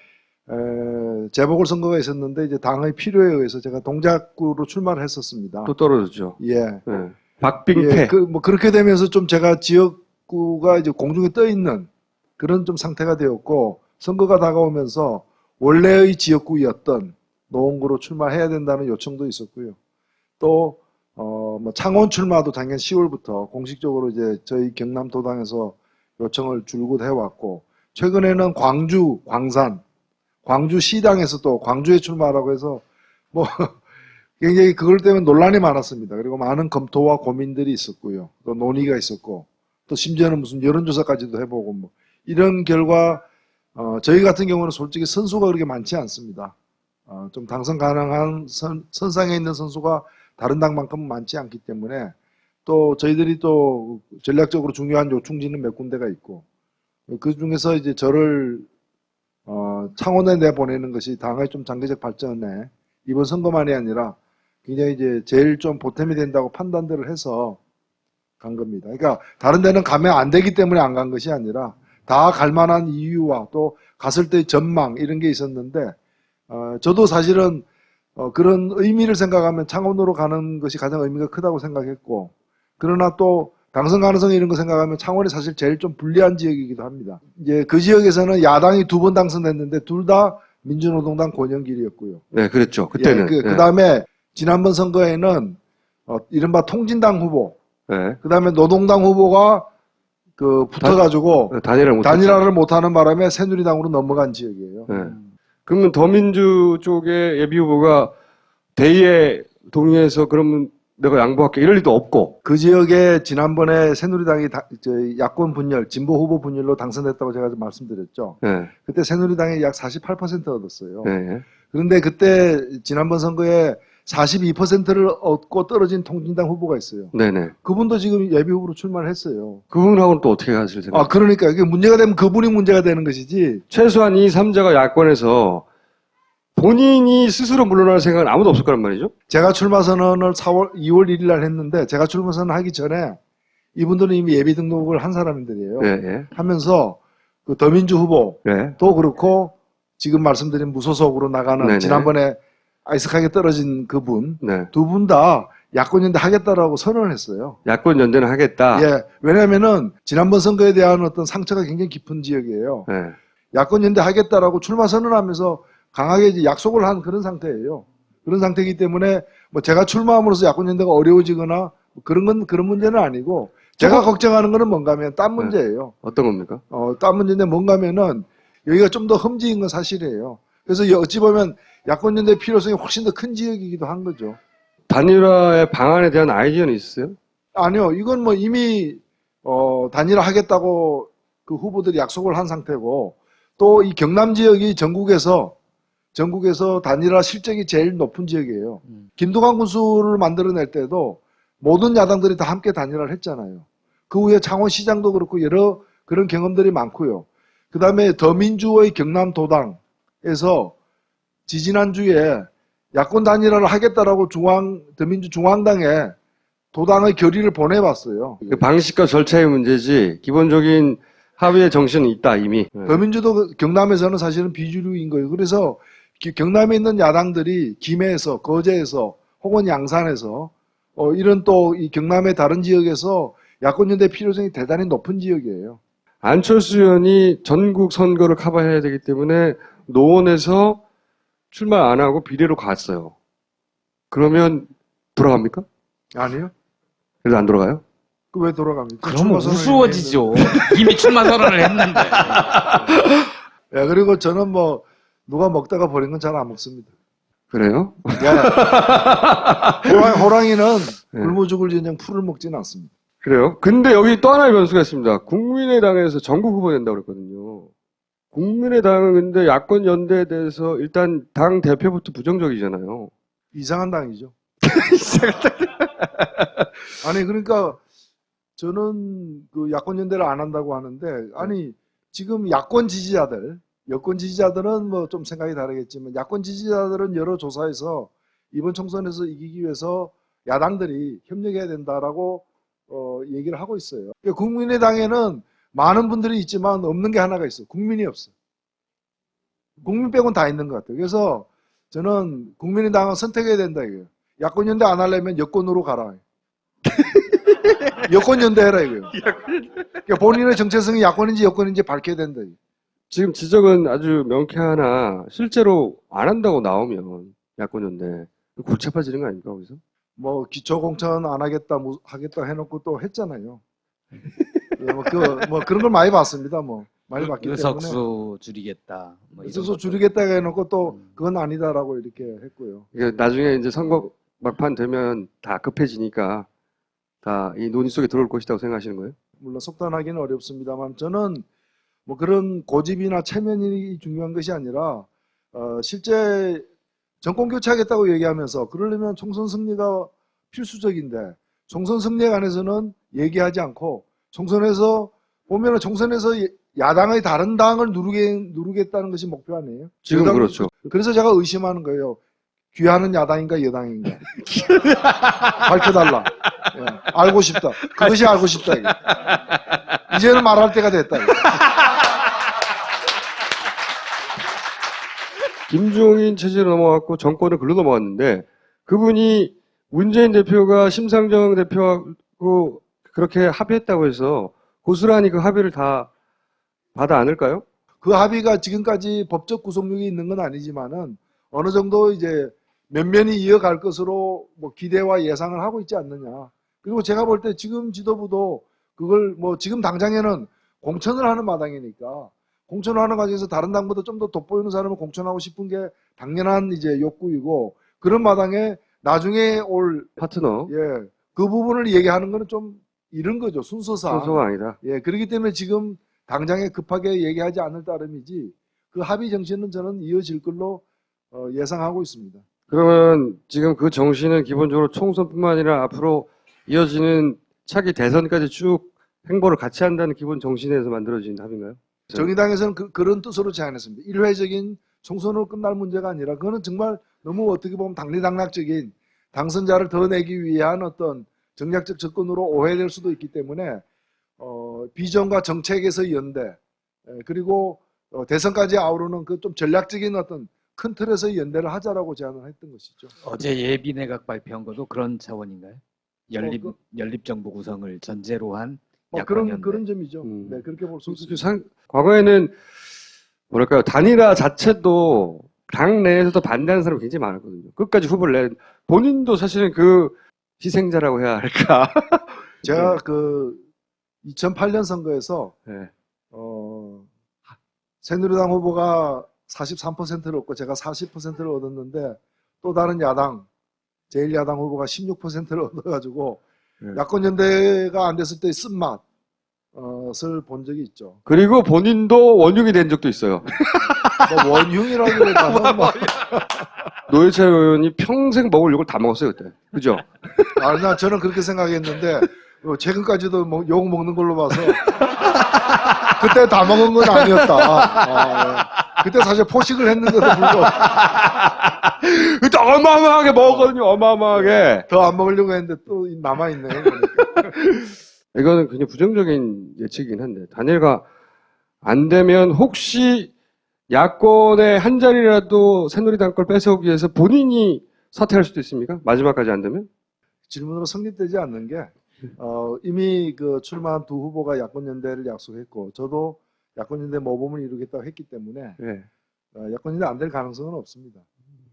재보궐선거가 있었는데 이제 당의 필요에 의해서 제가 동작구로 출마를 했었습니다. 또 떨어졌죠. 예. 네. 박빙패. 예, 뭐 그렇게 되면서 좀 제가 지역구가 이제 공중에 떠 있는 그런 좀 상태가 되었고, 선거가 다가오면서 원래의 지역구였던 노원구로 출마해야 된다는 요청도 있었고요. 또 뭐 창원 출마도 작년 10월부터 공식적으로 이제 저희 경남도당에서 요청을 줄곧 해왔고, 최근에는 광주, 광산, 광주시당에서 또 광주에 출마하라고 해서 뭐 굉장히 그걸 때문에 논란이 많았습니다. 그리고 많은 검토와 고민들이 있었고요. 또 논의가 있었고, 또 심지어는 무슨 여론조사까지도 해보고 뭐 이런 결과 저희 같은 경우는 솔직히 선수가 그렇게 많지 않습니다. 좀 당선 가능한 선상에 있는 선수가 다른 당만큼 많지 않기 때문에, 또 저희들이 또 전략적으로 중요한 요충지는 몇 군데가 있고, 그 중에서 이제 저를 창원에 내보내는 것이 당의 좀 장기적 발전에 이번 선거만이 아니라 굉장히 이제 제일 좀 보탬이 된다고 판단들을 해서 간 겁니다. 그러니까 다른 데는 가면 안 되기 때문에 안 간 것이 아니라 다 갈 만한 이유와 또 갔을 때의 전망 이런 게 있었는데, 저도 사실은 그런 의미를 생각하면 창원으로 가는 것이 가장 의미가 크다고 생각했고, 그러나 또 당선 가능성 이런 거 생각하면 창원이 사실 제일 좀 불리한 지역이기도 합니다. 이제 그 지역에서는 야당이 2번 당선됐는데 둘 다 민주노동당 권영길이었고요. 네, 그랬죠. 그때는. 예, 그다음에 지난번 선거에는 이른바 통진당 후보, 네. 그다음에 노동당 후보가 붙어가지고 단일화를 못하는 바람에 새누리당으로 넘어간 지역이에요. 네. 그러면 더민주 쪽의 예비 후보가 대의에 동의해서 그러면 내가 양보할게 이럴 리도 없고, 그 지역에 지난번에 새누리당이 야권 분열, 진보 후보 분열로 당선됐다고 제가 좀 말씀드렸죠. 네. 그때 새누리당이 약 48% 얻었어요. 네. 그런데 그때 지난번 선거에 42%를 얻고 떨어진 통진당 후보가 있어요. 네네. 그분도 지금 예비 후보로 출마를 했어요. 그분하고는 또 어떻게 하실 생각? 그러니까 이게 문제가 되면 그분이 문제가 되는 것이지. 최소한 이 3자가 야권에서 본인이 스스로 물러날 생각은 아무도 없을 거란 말이죠. 제가 출마 선언을 2월 1일 날 했는데, 제가 출마 선언 하기 전에 이분들은 이미 예비 등록을 한 사람들이에요. 네. 하면서 그 더민주 후보도 네. 그렇고 지금 말씀드린 무소속으로 나가는 네네. 지난번에 아이스하게 떨어진 그분 네. 두 분 다 야권연대 하겠다라고 선언을 했어요. 야권 연대는 하겠다. 예, 왜냐하면은 지난번 선거에 대한 어떤 상처가 굉장히 깊은 지역이에요. 네. 야권연대 하겠다라고 출마 선언하면서 강하게 이제 약속을 한 그런 상태예요. 그런 상태이기 때문에 뭐 제가 출마함으로써 야권연대가 어려워지거나 뭐 그런 문제는 아니고, 제가 걱정하는 거는 뭔가 하면 딴 문제예요. 어떤 겁니까? 딴 문제인데 뭔가 하면은 여기가 좀 더 험지인 건 사실이에요. 그래서 어찌 보면 야권연대 필요성이 훨씬 더 큰 지역이기도 한 거죠. 단일화의 방안에 대한 아이디어는 있으세요? 아니요. 이건 뭐 이미 단일화 하겠다고 그 후보들이 약속을 한 상태고, 또 이 경남 지역이 전국에서 단일화 실적이 제일 높은 지역이에요. 김두관 군수를 만들어낼 때도 모든 야당들이 다 함께 단일화를 했잖아요. 그 후에 창원시장도 그렇고 여러 그런 경험들이 많고요. 그 다음에 더민주의 경남도당에서 지지난주에 야권 단일화를 하겠다라고 더민주 중앙당에 도당의 결의를 보내봤어요. 그 방식과 절차의 문제지 기본적인 합의의 정신은 있다 이미. 더민주도 경남에서는 사실은 비주류인 거예요. 그래서 경남에 있는 야당들이 김해에서, 거제에서, 혹은 양산에서 이런 또 이 경남의 다른 지역에서 야권연대 필요성이 대단히 높은 지역이에요. 안철수 의원이 전국 선거를 커버해야 되기 때문에 노원에서 출마 안 하고 비례로 갔어요. 그러면 돌아갑니까? 아니요? 그래도 안 돌아가요? 그 왜 돌아갑니까? 그러면 우스워지죠. 이미 출마 선언을 했는데. 예, 그리고 저는 뭐 누가 먹다가 버린 건 잘 안 먹습니다. 그래요? 호랑이는 네. 굶어 죽을 전쟁 풀을 먹지는 않습니다. 그래요? 근데 여기 또 하나의 변수가 있습니다. 국민의당에서 전국 후보 된다고 그랬거든요. 국민의당은 근데 야권 연대에 대해서 일단 당 대표부터 부정적이잖아요. 이상한 당이죠. 아니 그러니까 저는 그 야권 연대를 안 한다고 하는데 아니 지금 야권 지지자들, 여권 지지자들은 뭐 좀 생각이 다르겠지만 야권 지지자들은 여러 조사에서 이번 총선에서 이기기 위해서 야당들이 협력해야 된다라고 얘기를 하고 있어요. 그러니까 국민의당에는 많은 분들이 있지만 없는 게 하나가 있어요. 국민이 없어요. 국민 빼고는 다 있는 것 같아요. 그래서 저는 국민의당은 선택해야 된다 이거예요. 야권 연대 안 하려면 여권으로 가라. 여권 연대해라 이거예요. 그러니까 본인의 정체성이 야권인지 여권인지 밝혀야 된다. 이거예요. 지금 지적은 아주 명쾌하나 실제로 안 한다고 나오면 야권 연대 골치 아파지는 거 아닙니까 거기서? 뭐 기초 공천 안 하겠다 하겠다 해놓고 또 했잖아요. 예, 뭐 그런 걸 많이 봤습니다. 뭐 많이 봤기 때문에. 의석수 줄이겠다. 뭐 이런 의석수 것도. 줄이겠다 해놓고 또 그건 아니다라고 이렇게 했고요. 이게 나중에 이제 선거 막판 되면 다 급해지니까 다 이 논의 속에 들어올 것이라고 생각하시는 거예요? 물론 속단하기는 어렵습니다만 저는 뭐 그런 고집이나 체면이 중요한 것이 아니라 실제 정권 교체하겠다고 얘기하면서 그러려면 총선 승리가 필수적인데 총선 승리에 관해서는 얘기하지 않고 총선에서 보면은 총선에서 야당의 다른 당을 누르겠다는 것이 목표 아니에요? 지금 그렇죠. 그래서 제가 의심하는 거예요. 귀하는 야당인가 여당인가 밝혀달라. 예, 알고 싶다. 그것이 알고 싶다. 이게. 이제는 말할 때가 됐다. 이게. 김종인 체제로 넘어갔고 정권을 글로 넘어갔는데 그분이 문재인 대표가 심상정 대표하고 그렇게 합의했다고 해서 고스란히 그 합의를 다 받아 안을까요? 그 합의가 지금까지 법적 구속력이 있는 건 아니지만은 어느 정도 이제 면면이 이어갈 것으로 뭐 기대와 예상을 하고 있지 않느냐. 그리고 제가 볼 때 지금 지도부도 그걸 뭐 지금 당장에는 공천을 하는 마당이니까 공천을 하는 과정에서 다른 당보다 좀 더 돋보이는 사람을 공천하고 싶은 게 당연한 이제 욕구이고 그런 마당에 나중에 올 파트너. 예, 그 부분을 얘기하는 거는 좀 이른 거죠. 순서상. 순서가 아니다. 예, 그렇기 때문에 지금 당장에 급하게 얘기하지 않을 따름이지 그 합의 정신은 저는 이어질 걸로 예상하고 있습니다. 그러면 지금 그 정신은 기본적으로 총선뿐만 아니라 앞으로 이어지는 차기 대선까지 쭉 행보를 같이 한다는 기본 정신에서 만들어진 합의인가요? 정의당에서는 그런 뜻으로 제안했습니다. 일회적인 총선으로 끝날 문제가 아니라 그거는 정말 너무 어떻게 보면 당리당략적인 당선자를 더 내기 위한 어떤 전략적 접근으로 오해될 수도 있기 때문에 비전과 정책에서 연대 그리고 대선까지 아우르는 그 좀 전략적인 어떤 큰 틀에서 연대를 하자라고 제안을 했던 것이죠. 어제 예비 내각 발표한 것도 그런 차원인가요? 연립정부 구성을 전제로 한 그런 점이죠. 네, 그렇게 볼 수 있습니다. 과거에는 뭐랄까요 단일화 자체도 당 내에서도 반대하는 사람이 굉장히 많았거든요. 끝까지 후보를 낸 본인도 사실은 그 희생자라고 해야 할까? 제가 그 2008년 선거에서 네. 새누리당 후보가 43%를 얻고 제가 40%를 얻었는데 또 다른 야당 제1야당 후보가 16%를 얻어가지고 네. 야권 연대가 안 됐을 때의 쓴맛 것을 본 적이 있죠. 그리고 본인도 원흉이 된 적도 있어요. 뭐 원흉이라기보다는 뭐 노회찬 의원이 평생 먹을 욕을 다 먹었어요 그때. 그죠? 나 저는 그렇게 생각했는데 최근까지도 뭐 욕 먹는 걸로 봐서 그때 다 먹은 건 아니었다. 예. 그때 사실 포식을 했는데도 불구하고 그때 어마어마하게 먹었거든요. 어마어마하게. 더 안 먹으려고 했는데 또 남아있네요. 보니까. 이거는 굉장히 부정적인 예측이긴 한데 단일화 안 되면 혹시 야권의 한 자리라도 새누리당 걸 뺏어오기 위해서 본인이 사퇴할 수도 있습니까? 마지막까지 안 되면? 질문으로 성립되지 않는 게 이미 그 출마한 두 후보가 야권연대를 약속했고 저도 야권연대 모범을 이루겠다고 했기 때문에 네. 야권연대 안 될 가능성은 없습니다.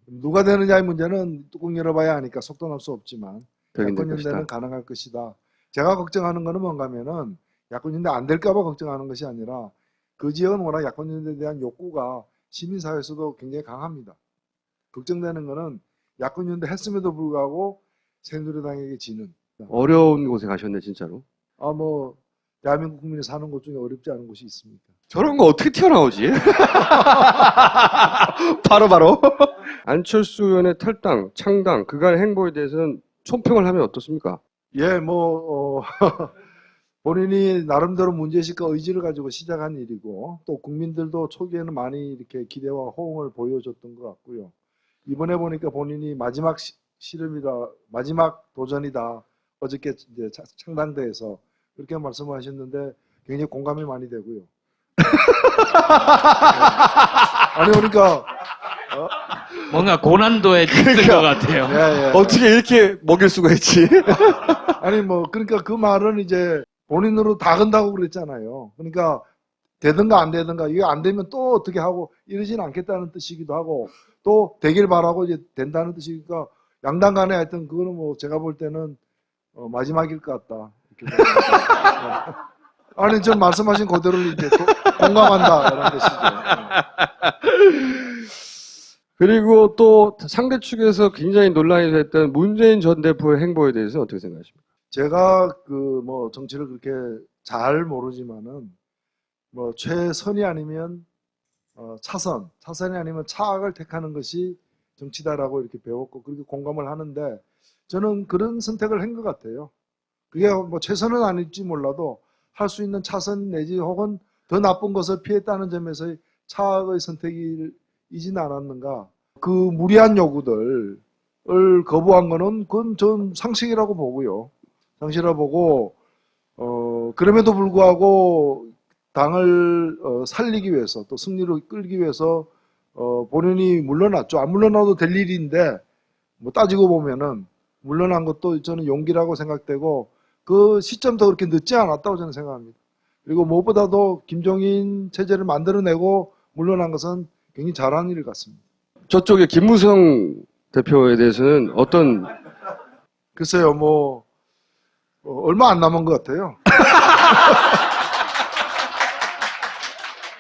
누가 되느냐의 문제는 뚜껑 열어봐야 하니까 속도 날 수 없지만 야권연대는 가능할 것이다. 제가 걱정하는 거는 뭔가 하면은 야권연대 안 될까봐 걱정하는 것이 아니라 그 지역은 워낙 야권연대에 대한 욕구가 시민사회에서도 굉장히 강합니다. 걱정되는 거는 야권연대 했음에도 불구하고 새누리당에게 지는. 어려운 곳에 가셨네 진짜로. 뭐 대한민국 국민이 사는 곳 중에 어렵지 않은 곳이 있습니까? 저런 거 어떻게 튀어나오지? 바로. 안철수 의원의 탈당, 창당, 그간의 행보에 대해서는 총평을 하면 어떻습니까? 예, 본인이 나름대로 문제의식과 의지를 가지고 시작한 일이고 또 국민들도 초기에는 많이 이렇게 기대와 호응을 보여줬던 것 같고요. 이번에 보니까 본인이 마지막 실험이다, 마지막 도전이다. 어저께 이제 창당대에서 그렇게 말씀하셨는데 굉장히 공감이 많이 되고요. 아니 그러니까 뭔가 고난도에 있는 것 같아요. 예. 어떻게 이렇게 먹일 수가 있지? 아니 그러니까 그 말은 이제 본인으로 다 건다고 그랬잖아요. 그러니까 되든가 안 되든가 이게 안 되면 또 어떻게 하고 이러지는 않겠다는 뜻이기도 하고 또 되길 바라고 이제 된다는 뜻이니까 양당 간에 하여튼 그거는 제가 볼 때는 마지막일 것 같다. 이렇게 아니 전 말씀하신 그대로를 이제 공감한다 이런 것이죠. 그리고 또 상대 측에서 굉장히 논란이 됐던 문재인 전 대표의 행보에 대해서 어떻게 생각하십니까? 제가 정치를 그렇게 잘 모르지만은 최선이 아니면 차선이 아니면 차악을 택하는 것이 정치다라고 이렇게 배웠고 그렇게 공감을 하는데 저는 그런 선택을 한 것 같아요. 그게 최선은 아닐지 몰라도 할 수 있는 차선 내지 혹은 더 나쁜 것을 피했다는 점에서의 차악의 선택이지는 않았는가. 그 무리한 요구들을 거부한 거는 그건 전 상식이라고 보고요. 상식이라고 보고 그럼에도 불구하고 당을 살리기 위해서 또 승리로 끌기 위해서 본인이 물러났죠. 안 물러나도 될 일인데 따지고 보면은 물러난 것도 저는 용기라고 생각되고 그 시점도 그렇게 늦지 않았다고 저는 생각합니다. 그리고 무엇보다도 김종인 체제를 만들어내고 물러난 것은 굉장히 잘한 일 같습니다. 저쪽에 김무성 대표에 대해서는 어떤 글쎄요, 얼마 안 남은 것 같아요.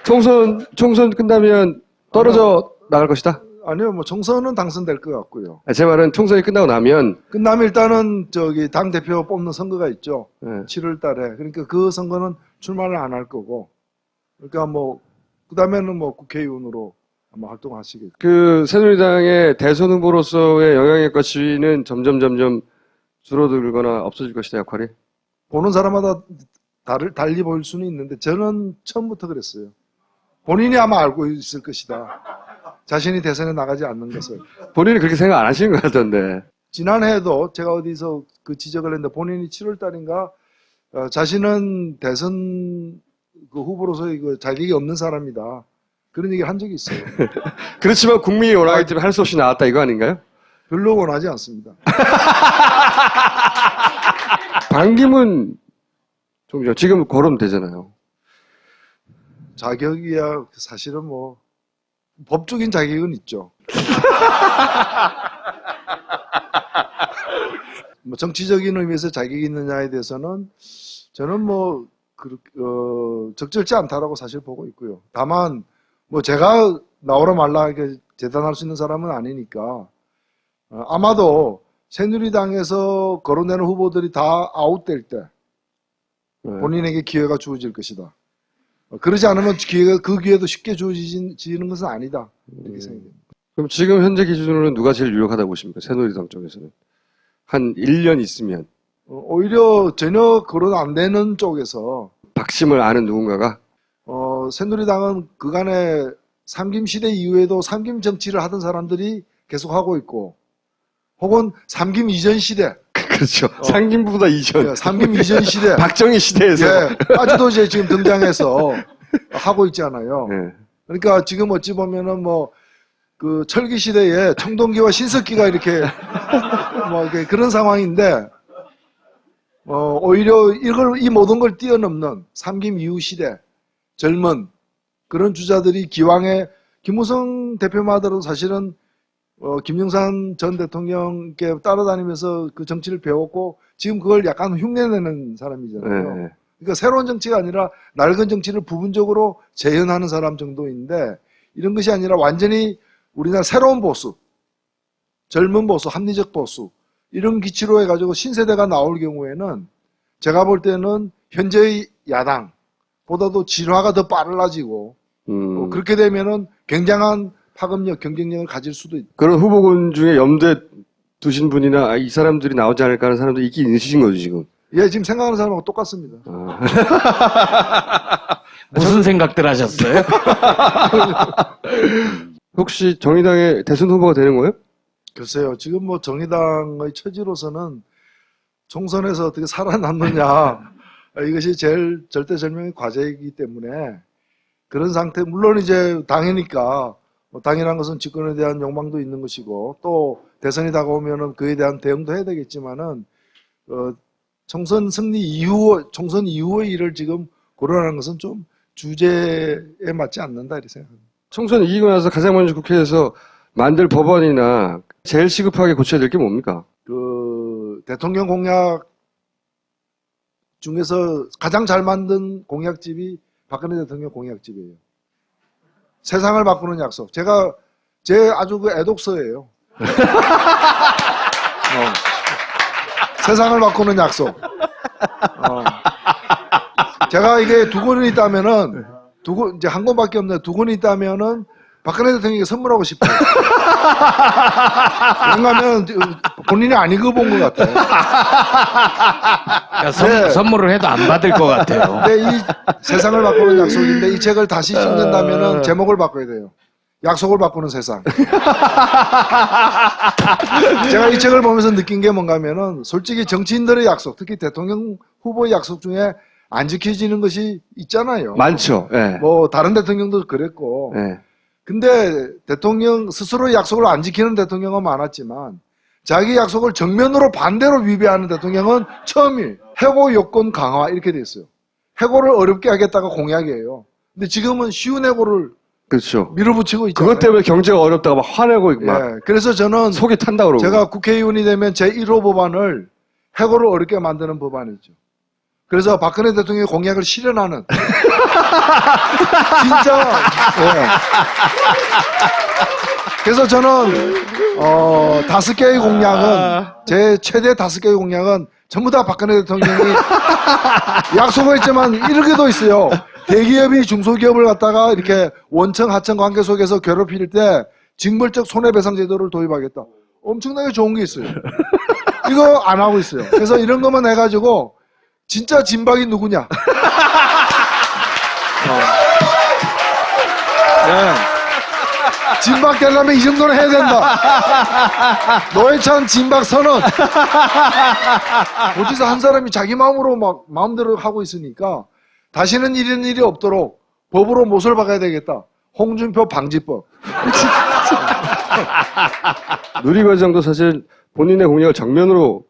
총선 끝나면 떨어져 나갈 것이다? 아니요, 총선은 당선될 것 같고요. 제 말은 총선이 끝나고 나면 일단은 당 대표 뽑는 선거가 있죠. 네. 7월 달에. 그러니까 그 선거는 출마를 안 할 거고. 그러니까 그 다음에는 국회의원으로 아마 활동하시겠죠. 그 새누리당의 대선 후보로서의 영향력과 지위는 점점 줄어들거나 없어질 것이다, 역할이? 보는 사람마다 달리 보일 수는 있는데 저는 처음부터 그랬어요. 본인이 아마 알고 있을 것이다. 자신이 대선에 나가지 않는 것을. 본인이 그렇게 생각 안 하시는 것 같던데. 지난해에도 제가 어디서 그 지적을 했는데 본인이 7월 달인가 자신은 대선 그 후보로서의 그 자격이 없는 사람이다. 그런 얘기를 한 적이 있어요. 그렇지만 국민이 원하기 때문에 할 수 없이 나왔다 이거 아닌가요? 별로 원하지 않습니다. 반기문 총장 지금 거론되잖아요. 자격이야 사실은 법적인 자격은 있죠. 정치적인 의미에서 자격이 있느냐에 대해서는 저는 적절치 않다라고 사실 보고 있고요. 다만 제가 나오라 말라 이렇게 재단할 수 있는 사람은 아니니까 아마도 새누리당에서 거론되는 후보들이 다 아웃될 때 본인에게 기회가 주어질 것이다. 그러지 않으면 그 기회도 쉽게 주어지는 것은 아니다. 이렇게 생각합니다. 그럼 지금 현재 기준으로는 누가 제일 유력하다고 보십니까? 새누리당 쪽에서는. 한 1년 있으면. 오히려 전혀 거론 안 되는 쪽에서 박심을 아는 누군가가? 새누리당은 그간에 삼김시대 이후에도 삼김 정치를 하던 사람들이 계속 하고 있고, 혹은 삼김 이전 시대. 그렇죠. 상김보다 이전. 예, 삼김 이전 시대. 박정희 시대에서. 예, 아직도 이제 지금 등장해서 하고 있잖아요. 예. 그러니까 지금 어찌 보면은 그 철기 시대에 청동기와 신석기가 이렇게 이렇게 그런 상황인데, 오히려 이 모든 걸 뛰어넘는 삼김 이후 시대, 젊은 그런 주자들이 기왕에 김무성 대표만 하더라도 사실은 김영삼 전 대통령께 따라다니면서 그 정치를 배웠고 지금 그걸 약간 흉내내는 사람이잖아요. 네. 그러니까 새로운 정치가 아니라 낡은 정치를 부분적으로 재현하는 사람 정도인데, 이런 것이 아니라 완전히 우리나라 새로운 보수, 젊은 보수, 합리적 보수 이런 기치로 해가지고 신세대가 나올 경우에는 제가 볼 때는 현재의 야당보다도 진화가 더 빨라지고 그렇게 되면은 굉장한 파급력, 경쟁력을 가질 수도 있다. 그런 후보군 중에 염두에 두신 분이나 이 사람들이 나오지 않을까 하는 사람들이 있긴 있으신 거죠, 지금. 예, 지금 생각하는 사람하고 똑같습니다. 무슨 생각들 하셨어요? 혹시 정의당의 대선 후보가 되는 거예요? 글쎄요, 지금 정의당의 처지로서는 총선에서 어떻게 살아남느냐, 이것이 제일 절대절명의 과제이기 때문에 그런 상태, 물론 이제 당이니까 당이라는 것은 집권에 대한 욕망도 있는 것이고 또 대선이 다가오면은 그에 대한 대응도 해야 되겠지만은 총선 승리 이후, 총선 이후의 일을 지금 고려하는 것은 좀 주제에 맞지 않는다 이렇게 생각합니다. 총선 이기고 나서 가장 먼저 국회에서 만들 법안이나 제일 시급하게 고쳐야 될 게 뭡니까? 그 대통령 공약 중에서 가장 잘 만든 공약집이 박근혜 대통령 공약집이에요. 세상을 바꾸는 약속. 제 아주 그 애독서예요. 세상을 바꾸는 약속. 제가 이게 두 권이 있다면은 이제 한 권밖에 없는데 두 권이 있다면은 박근혜 대통령에게 선물하고 싶어요. 왜냐하면 본인이 안 읽어본 것 같아요. 그러니까 선물을 해도 안 받을 것 같아요. 근데 이 세상을 바꾸는 약속인데 이 책을 다시 읽는다면은 제목을 바꿔야 돼요. 약속을 바꾸는 세상. 제가 이 책을 보면서 느낀 게 뭔가 하면은 솔직히 정치인들의 약속, 특히 대통령 후보의 약속 중에 안 지켜지는 것이 있잖아요. 많죠. 예. 다른 대통령도 그랬고. 예. 근데 대통령 스스로의 약속을 안 지키는 대통령은 많았지만 자기 약속을 정면으로 반대로 위배하는 대통령은 처음이에요. 해고 요건 강화 이렇게 돼 있어요. 해고를 어렵게 하겠다가 공약이에요. 근데 지금은 쉬운 해고를 그렇죠. 밀어붙이고 있잖아요. 그것 때문에 경제가 어렵다고 막 화내고 막 그래서 저는 속이 탄다 그러고. 제가 국회의원이 되면 제1호 법안을 해고를 어렵게 만드는 법안이죠. 그래서 박근혜 대통령의 공약을 실현하는 진짜 그래서 저는 5개의 공약은 제 최대 5개의 공약은 전부 다 박근혜 대통령이 약속을 했지만 이렇게도 있어요. 대기업이 중소기업을 갖다가 이렇게 원청 하청 관계 속에서 괴롭힐 때 징벌적 손해배상 제도를 도입하겠다. 엄청나게 좋은 게 있어요. 이거 안 하고 있어요. 그래서 이런 것만 해가지고 진짜 진박이 누구냐? 진박 되려면 이 정도는 해야 된다. 노회찬 진박 선언. 어디서 한 사람이 자기 마음으로 막 마음대로 하고 있으니까 다시는 이런 일이 없도록 법으로 못을 박아야 되겠다. 홍준표 방지법. 누리과정도 사실 본인의 공약을 정면으로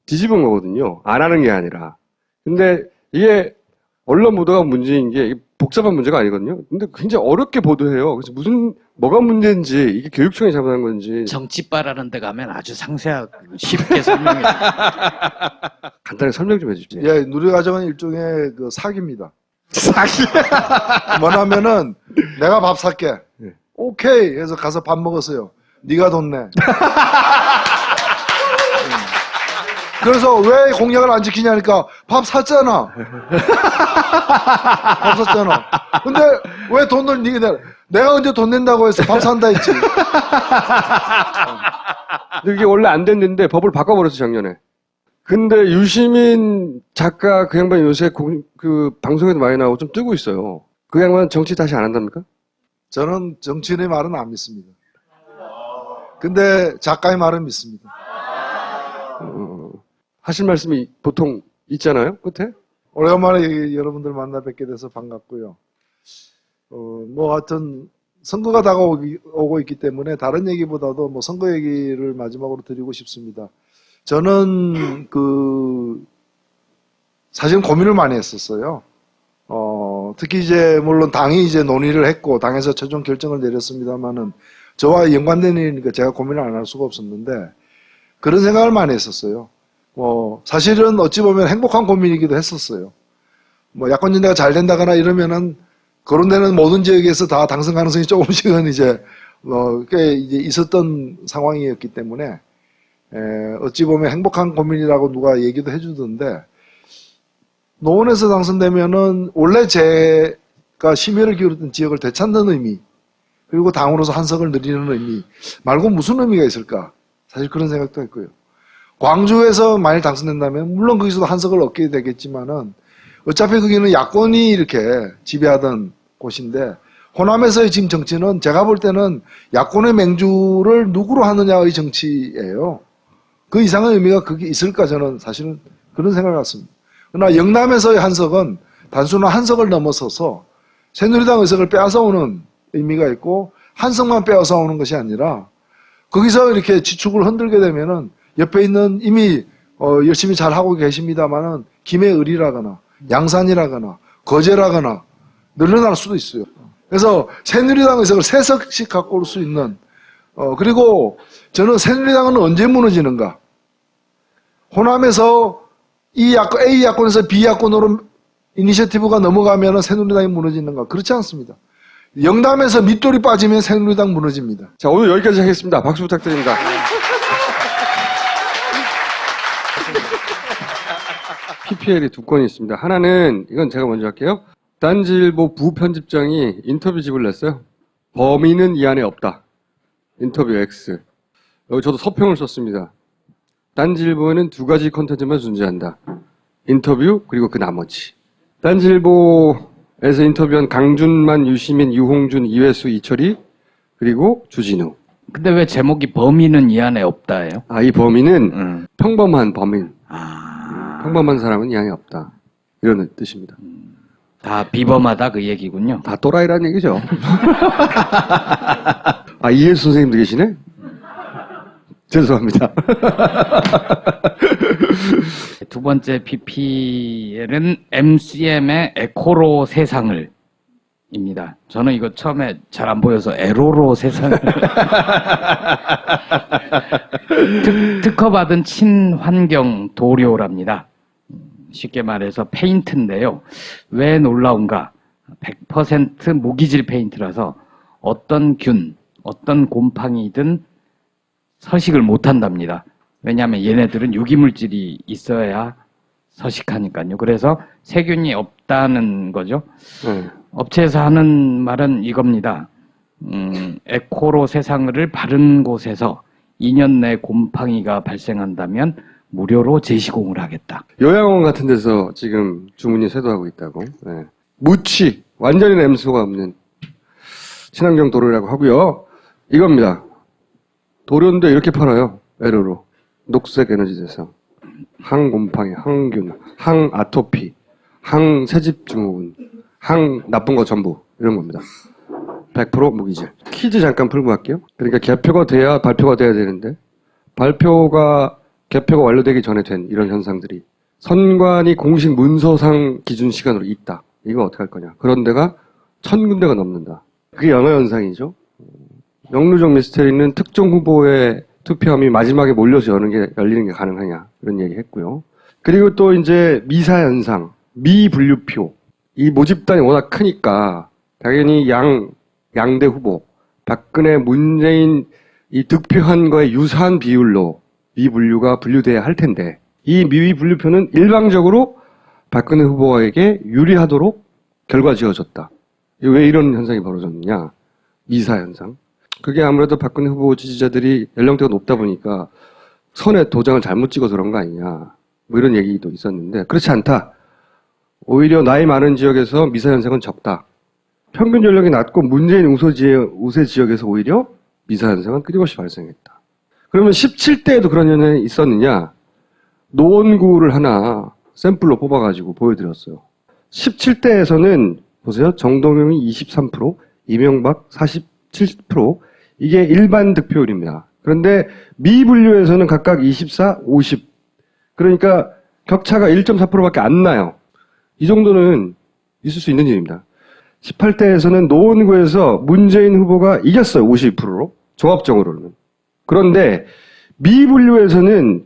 뒤집은 거거든요. 안 하는 게 아니라. 근데 이게 언론 보도가 문제인 게 복잡한 문제가 아니거든요. 근데 굉장히 어렵게 보도해요. 그래서 뭐가 문제인지, 이게 교육청이 잘못한 건지. 정치바라는 데 가면 아주 상세하고 쉽게 설명해. 간단하게 설명 좀 해주세요. 예, 누리과정은 일종의 그 사기입니다. 사기? 뭐냐면은 내가 밥 살게. 네. 오케이 해서 가서 밥 먹었어요. 네가 돈 내. 그래서 왜 공약을 안 지키냐니까 밥 샀잖아. 밥 샀잖아. 근데 왜 돈을 내가 언제 돈 낸다고 해서 밥 산다 했지. 근데 이게 원래 안 됐는데 법을 바꿔버렸어, 작년에. 근데 유시민 작가 그 양반 요새 그 방송에도 많이 나오고 좀 뜨고 있어요. 그 양반 정치 다시 안 한답니까? 저는 정치인의 말은 안 믿습니다. 근데 작가의 말은 믿습니다. 하실 말씀이 보통 있잖아요, 끝에? 오래간만에 여러분들 만나 뵙게 돼서 반갑고요. 뭐 하여튼 선거가 다가오고 있기 때문에 다른 얘기보다도 뭐 선거 얘기를 마지막으로 드리고 싶습니다. 저는 사실 고민을 많이 했었어요. 특히 이제 물론 당이 이제 논의를 했고 당에서 최종 결정을 내렸습니다만은 저와 연관된 일이니까 제가 고민을 안 할 수가 없었는데 그런 생각을 많이 했었어요. 사실은 어찌 보면 행복한 고민이기도 했었어요. 뭐 야권연대가 잘 된다거나 이러면은 거론되는 모든 지역에서 다 당선 가능성이 조금씩은 이제 꽤 이제 있었던 상황이었기 때문에 어찌 보면 행복한 고민이라고 누가 얘기도 해주던데 노원에서 당선되면은 원래 제가 심혈을 기울였던 지역을 되찾는 의미 그리고 당으로서 한석을 늘리는 의미 말고 무슨 의미가 있을까? 사실 그런 생각도 했고요. 광주에서 만일 당선된다면 물론 거기서도 한석을 얻게 되겠지만은 어차피 거기는 야권이 이렇게 지배하던 곳인데 호남에서의 지금 정치는 제가 볼 때는 야권의 맹주를 누구로 하느냐의 정치예요. 그 이상의 의미가 그게 있을까 저는 사실은 그런 생각을 갖습니다. 그러나 영남에서의 한석은 단순한 한석을 넘어서서 새누리당 의석을 빼앗아오는 의미가 있고 한석만 빼앗아오는 것이 아니라 거기서 이렇게 지축을 흔들게 되면은 옆에 있는 이미 열심히 잘 하고 계십니다만은 김해을이라거나 양산이라거나 거제라거나 늘어날 수도 있어요. 그래서 새누리당 의석을 3석씩 갖고 올 수 있는 그리고 저는 새누리당은 언제 무너지는가? 호남에서 A 야권에서 B 야권으로 이니셔티브가 넘어가면 새누리당이 무너지는가? 그렇지 않습니다. 영남에서 밑돌이 빠지면 새누리당 무너집니다. 자, 오늘 여기까지 하겠습니다. 박수 부탁드립니다. PPL이 2건이 있습니다. 하나는 이건 제가 먼저 할게요. 딴지일보 부편집장이 인터뷰집을 냈어요. 범인은 이 안에 없다. 인터뷰 X. 여기 저도 서평을 썼습니다. 딴지일보에는 2가지 컨텐츠만 존재한다. 인터뷰 그리고 그 나머지. 딴지일보에서 인터뷰한 강준만, 유시민, 유홍준, 이회수, 이철이 그리고 주진우. 근데 왜 제목이 범인은 이 안에 없다예요? 이 범인은 평범한 범인. 평범한 사람은 이 안에 없다. 이런 뜻입니다. 다 비범하다 그 얘기군요. 다 또라이라는 얘기죠. 이해수 선생님도 계시네? 죄송합니다. 두 번째 PPL은 MCM의 에코로 세상을 입니다. 저는 이거 처음에 잘 안 보여서 에로로 세상을 특허받은 친환경 도료랍니다. 쉽게 말해서 페인트인데요. 왜 놀라운가? 100% 무기질 페인트라서 어떤 균, 어떤 곰팡이든 서식을 못한답니다. 왜냐하면 얘네들은 유기물질이 있어야 서식하니까요. 그래서 세균이 없다는 거죠. 업체에서 하는 말은 이겁니다. 에코로 세상을 바른 곳에서 2년 내 곰팡이가 발생한다면 무료로 재시공을 하겠다. 요양원 같은 데서 지금 주문이 쇄도하고 있다고. 네. 무취, 완전히 냄새가 없는 친환경 도료라고 하고요. 이겁니다. 도료인데 이렇게 팔아요. 에로로. 녹색 에너지 대상. 항곰팡이, 항균, 항아토피, 항새집 증후군, 항 나쁜 거 전부 이런 겁니다. 100% 무기질. 퀴즈 잠깐 풀고 갈게요. 그러니까 개표가 돼야 발표가 돼야 되는데 개표가 완료되기 전에 된 이런 현상들이 선관위 공식 문서상 기준 시간으로 있다. 이거 어떻게 할 거냐. 그런 데가 1000군데가 넘는다. 그게 연화현상이죠. 영루정 미스테리는 특정 후보의 투표함이 마지막에 몰려서 열리는 게 가능하냐. 그런 얘기 했고요. 그리고 또 이제 미사현상, 미분류표. 이 모집단이 워낙 크니까 당연히 양대 후보, 박근혜, 문재인 이 득표한 거에 유사한 비율로 미분류가 분류돼야 할 텐데 이 미위 분류표는 일방적으로 박근혜 후보에게 유리하도록 결과 지어졌다. 왜 이런 현상이 벌어졌느냐? 미사 현상. 그게 아무래도 박근혜 후보 지지자들이 연령대가 높다 보니까 선에 도장을 잘못 찍어서 그런 거 아니냐. 뭐 이런 얘기도 있었는데 그렇지 않다. 오히려 나이 많은 지역에서 미사 현상은 적다. 평균 연령이 낮고 문재인 우세 지역에서 오히려 미사 현상은 끊임없이 발생했다. 그러면 17대에도 그런 현상이 있었느냐? 노원구를 하나 샘플로 뽑아가지고 보여드렸어요. 17대에서는 보세요. 정동영이 23%, 이명박 47%, 이게 일반 득표율입니다. 그런데 미분류에서는 각각 24, 50. 그러니까 격차가 1.4%밖에 안 나요. 이 정도는 있을 수 있는 일입니다. 18대에서는 노원구에서 문재인 후보가 이겼어요. 52%로. 종합적으로는. 그런데 미분류에서는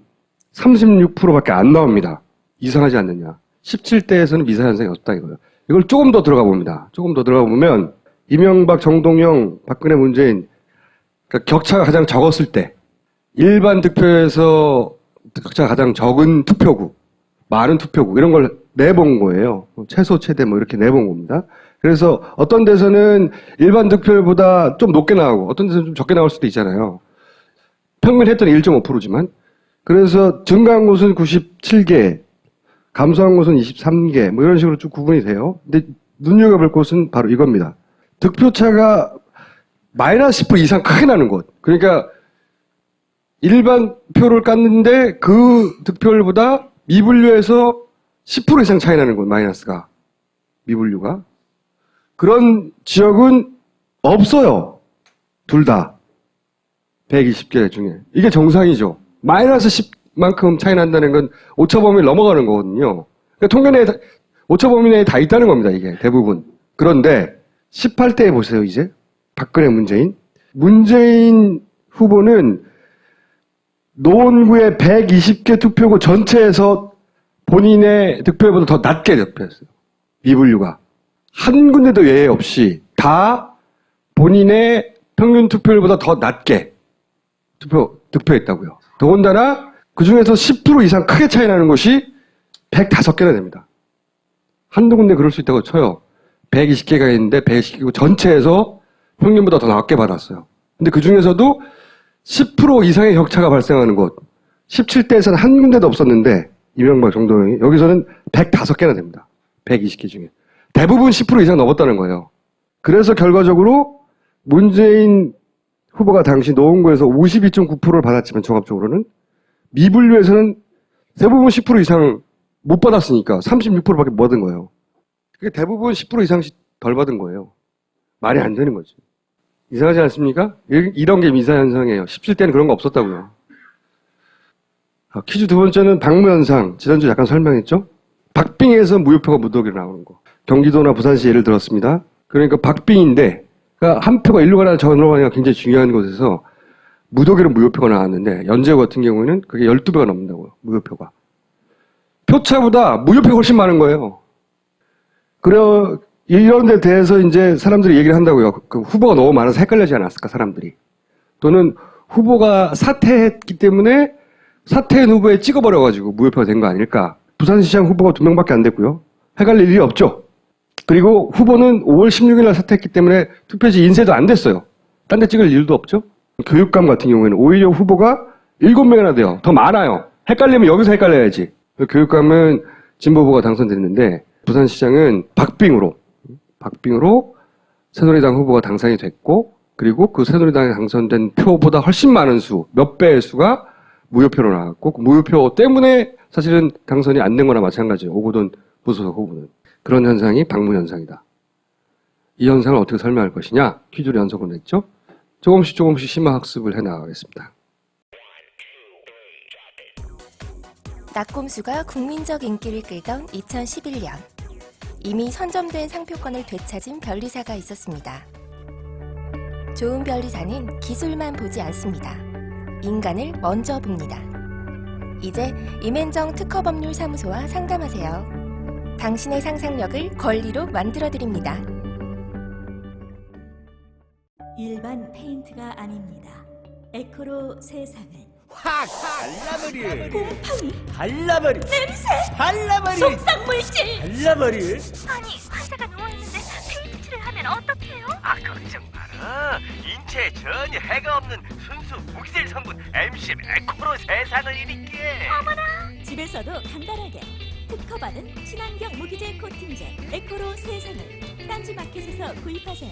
36%밖에 안 나옵니다. 이상하지 않느냐. 17대에서는 미사 현상이 없다 이거예요. 이걸 조금 더 들어가 봅니다. 조금 더 들어가 보면 이명박, 정동영, 박근혜, 문재인 그러니까 격차가 가장 적었을 때 일반 득표에서 격차가 가장 적은 투표구, 많은 투표구 이런 걸 내본 거예요. 최소, 최대 뭐 이렇게 내본 겁니다. 그래서 어떤 데서는 일반 득표율보다 좀 높게 나오고 어떤 데서는 좀 적게 나올 수도 있잖아요. 평균 했더니 1.5%지만 그래서 증가한 곳은 97개, 감소한 곳은 23개, 뭐 이런 식으로 쭉 구분이 돼요. 근데 눈여겨볼 곳은 바로 이겁니다. 득표차가 마이너스 10% 이상 크게 나는 곳. 그러니까 일반 표를 깠는데 그 득표율보다 미분류에서 10% 이상 차이 나는 곳, 마이너스가. 미분류가. 그런 지역은 없어요. 둘 다. 120개 중에. 이게 정상이죠. 마이너스 10만큼 차이 난다는 건 오차 범위를 넘어가는 거거든요. 그러니까 통계 내에 오차 범위 내에 다 있다는 겁니다, 이게 대부분. 그런데 18대에 보세요, 이제. 박근혜, 문재인. 문재인 후보는 노원구의 120개 투표구 전체에서 본인의 득표율보다 더 낮게 득표했어요. 미분류가. 한 군데도 예외 없이 다 본인의 평균 투표율보다 더 낮게 득표했다고요. 더군다나 그 중에서 10% 이상 크게 차이 나는 곳이 105개나 됩니다. 한두 군데 그럴 수 있다고 쳐요. 120개가 있는데 120개 전체에서 평균보다 더 낮게 받았어요. 근데 그 중에서도 10% 이상의 격차가 발생하는 곳, 17대에서는 한 군데도 없었는데 이명박, 정동영이 여기서는 105개나 됩니다. 120개 중에. 대부분 10% 이상 넘었다는 거예요. 그래서 결과적으로 문재인 후보가 당시 노원구에서 52.9%를 받았지만 종합적으로는 미분류에서는 대부분 10% 이상 못 받았으니까 36%밖에 못 받은 거예요. 그게 대부분 10% 이상씩 덜 받은 거예요. 말이 안 되는 거지. 이상하지 않습니까? 이런 게 미사 현상이에요. 17대는 그런 거 없었다고요. 퀴즈 두 번째는 박무현상. 지난주 약간 설명했죠? 박빙에서 무효표가 무더기로 나오는 거. 경기도나 부산시 예를 들었습니다. 그러니까 박빙인데 그러니까 한 표가 일로 가나 저로 가나 굉장히 중요한 곳에서 무더기로 무효표가 나왔는데 연재호 같은 경우에는 그게 12배가 넘는다고요. 무효표가. 표차보다 무효표가 훨씬 많은 거예요. 이런 데 대해서 이제 사람들이 얘기를 한다고요. 그 후보가 너무 많아서 헷갈리지 않았을까, 사람들이. 또는 후보가 사퇴했기 때문에 사퇴한 후보에 찍어버려가지고 무효표가 된 거 아닐까. 부산시장 후보가 2명밖에 안 됐고요. 헷갈릴 일이 없죠. 그리고 후보는 5월 16일 날 사퇴했기 때문에 투표지 인쇄도 안 됐어요. 딴 데 찍을 일도 없죠. 교육감 같은 경우에는 오히려 후보가 7명이나 돼요. 더 많아요. 헷갈리면 여기서 헷갈려야지. 교육감은 진보 후보가 당선됐는데 부산시장은 박빙으로 새누리당 후보가 당선이 됐고 그리고 그 새누리당에 당선된 표보다 훨씬 많은 수, 몇 배의 수가 무효표로 나왔고 그 무효표 때문에 사실은 당선이 안 된 거나 마찬가지예요. 오거돈 무소속 후보는. 그런 현상이 박무현상이다. 이 현상을 어떻게 설명할 것이냐? 퀴즈로 연속을 냈죠. 조금씩 심화학습을 해나가겠습니다. 낙곰수가 국민적 인기를 끌던 2011년. 이미 선점된 상표권을 되찾은 변리사가 있었습니다. 좋은 변리사는 기술만 보지 않습니다. 인간을 먼저 봅니다. 이제 임앤정 특허법률사무소와 상담하세요. 당신의 상상력을 권리로 만들어드립니다. 일반 페인트가 아닙니다. 에코로 세상을 확 발라버릴. 곰팡이, 발라버릴. 냄새, 발라버릴. 속상물질. 발라버릴. 아니, 환자가 누워있는데 페인트를 하면 어떡해요? 아, 걱정 마라. 인체에 전혀 해가 없는 순수 무기질 성분 MCM 에코로 세상을 일으키게. 어머나! 집에서도 간단하게 특허받은 친환경 무기질 코팅제 에코로 세상을 딴지마켓에서 구입하세요.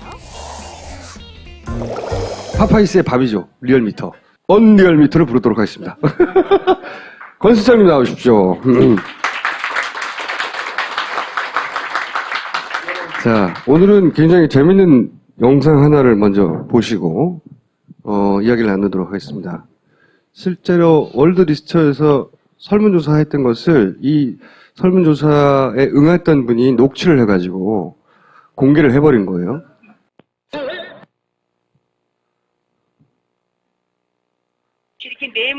파파이스의 밥이죠. 리얼미터. 언리얼미터를 부르도록 하겠습니다. 권 실장님 나오십시오. 자, 오늘은 굉장히 재밌는 영상 하나를 먼저 보시고 이야기를 나누도록 하겠습니다. 실제로 월드리스처에서 설문조사했던 것을 이 설문조사에 응했던 분이 녹취를 해가지고 공개를 해버린 거예요. 이렇게 네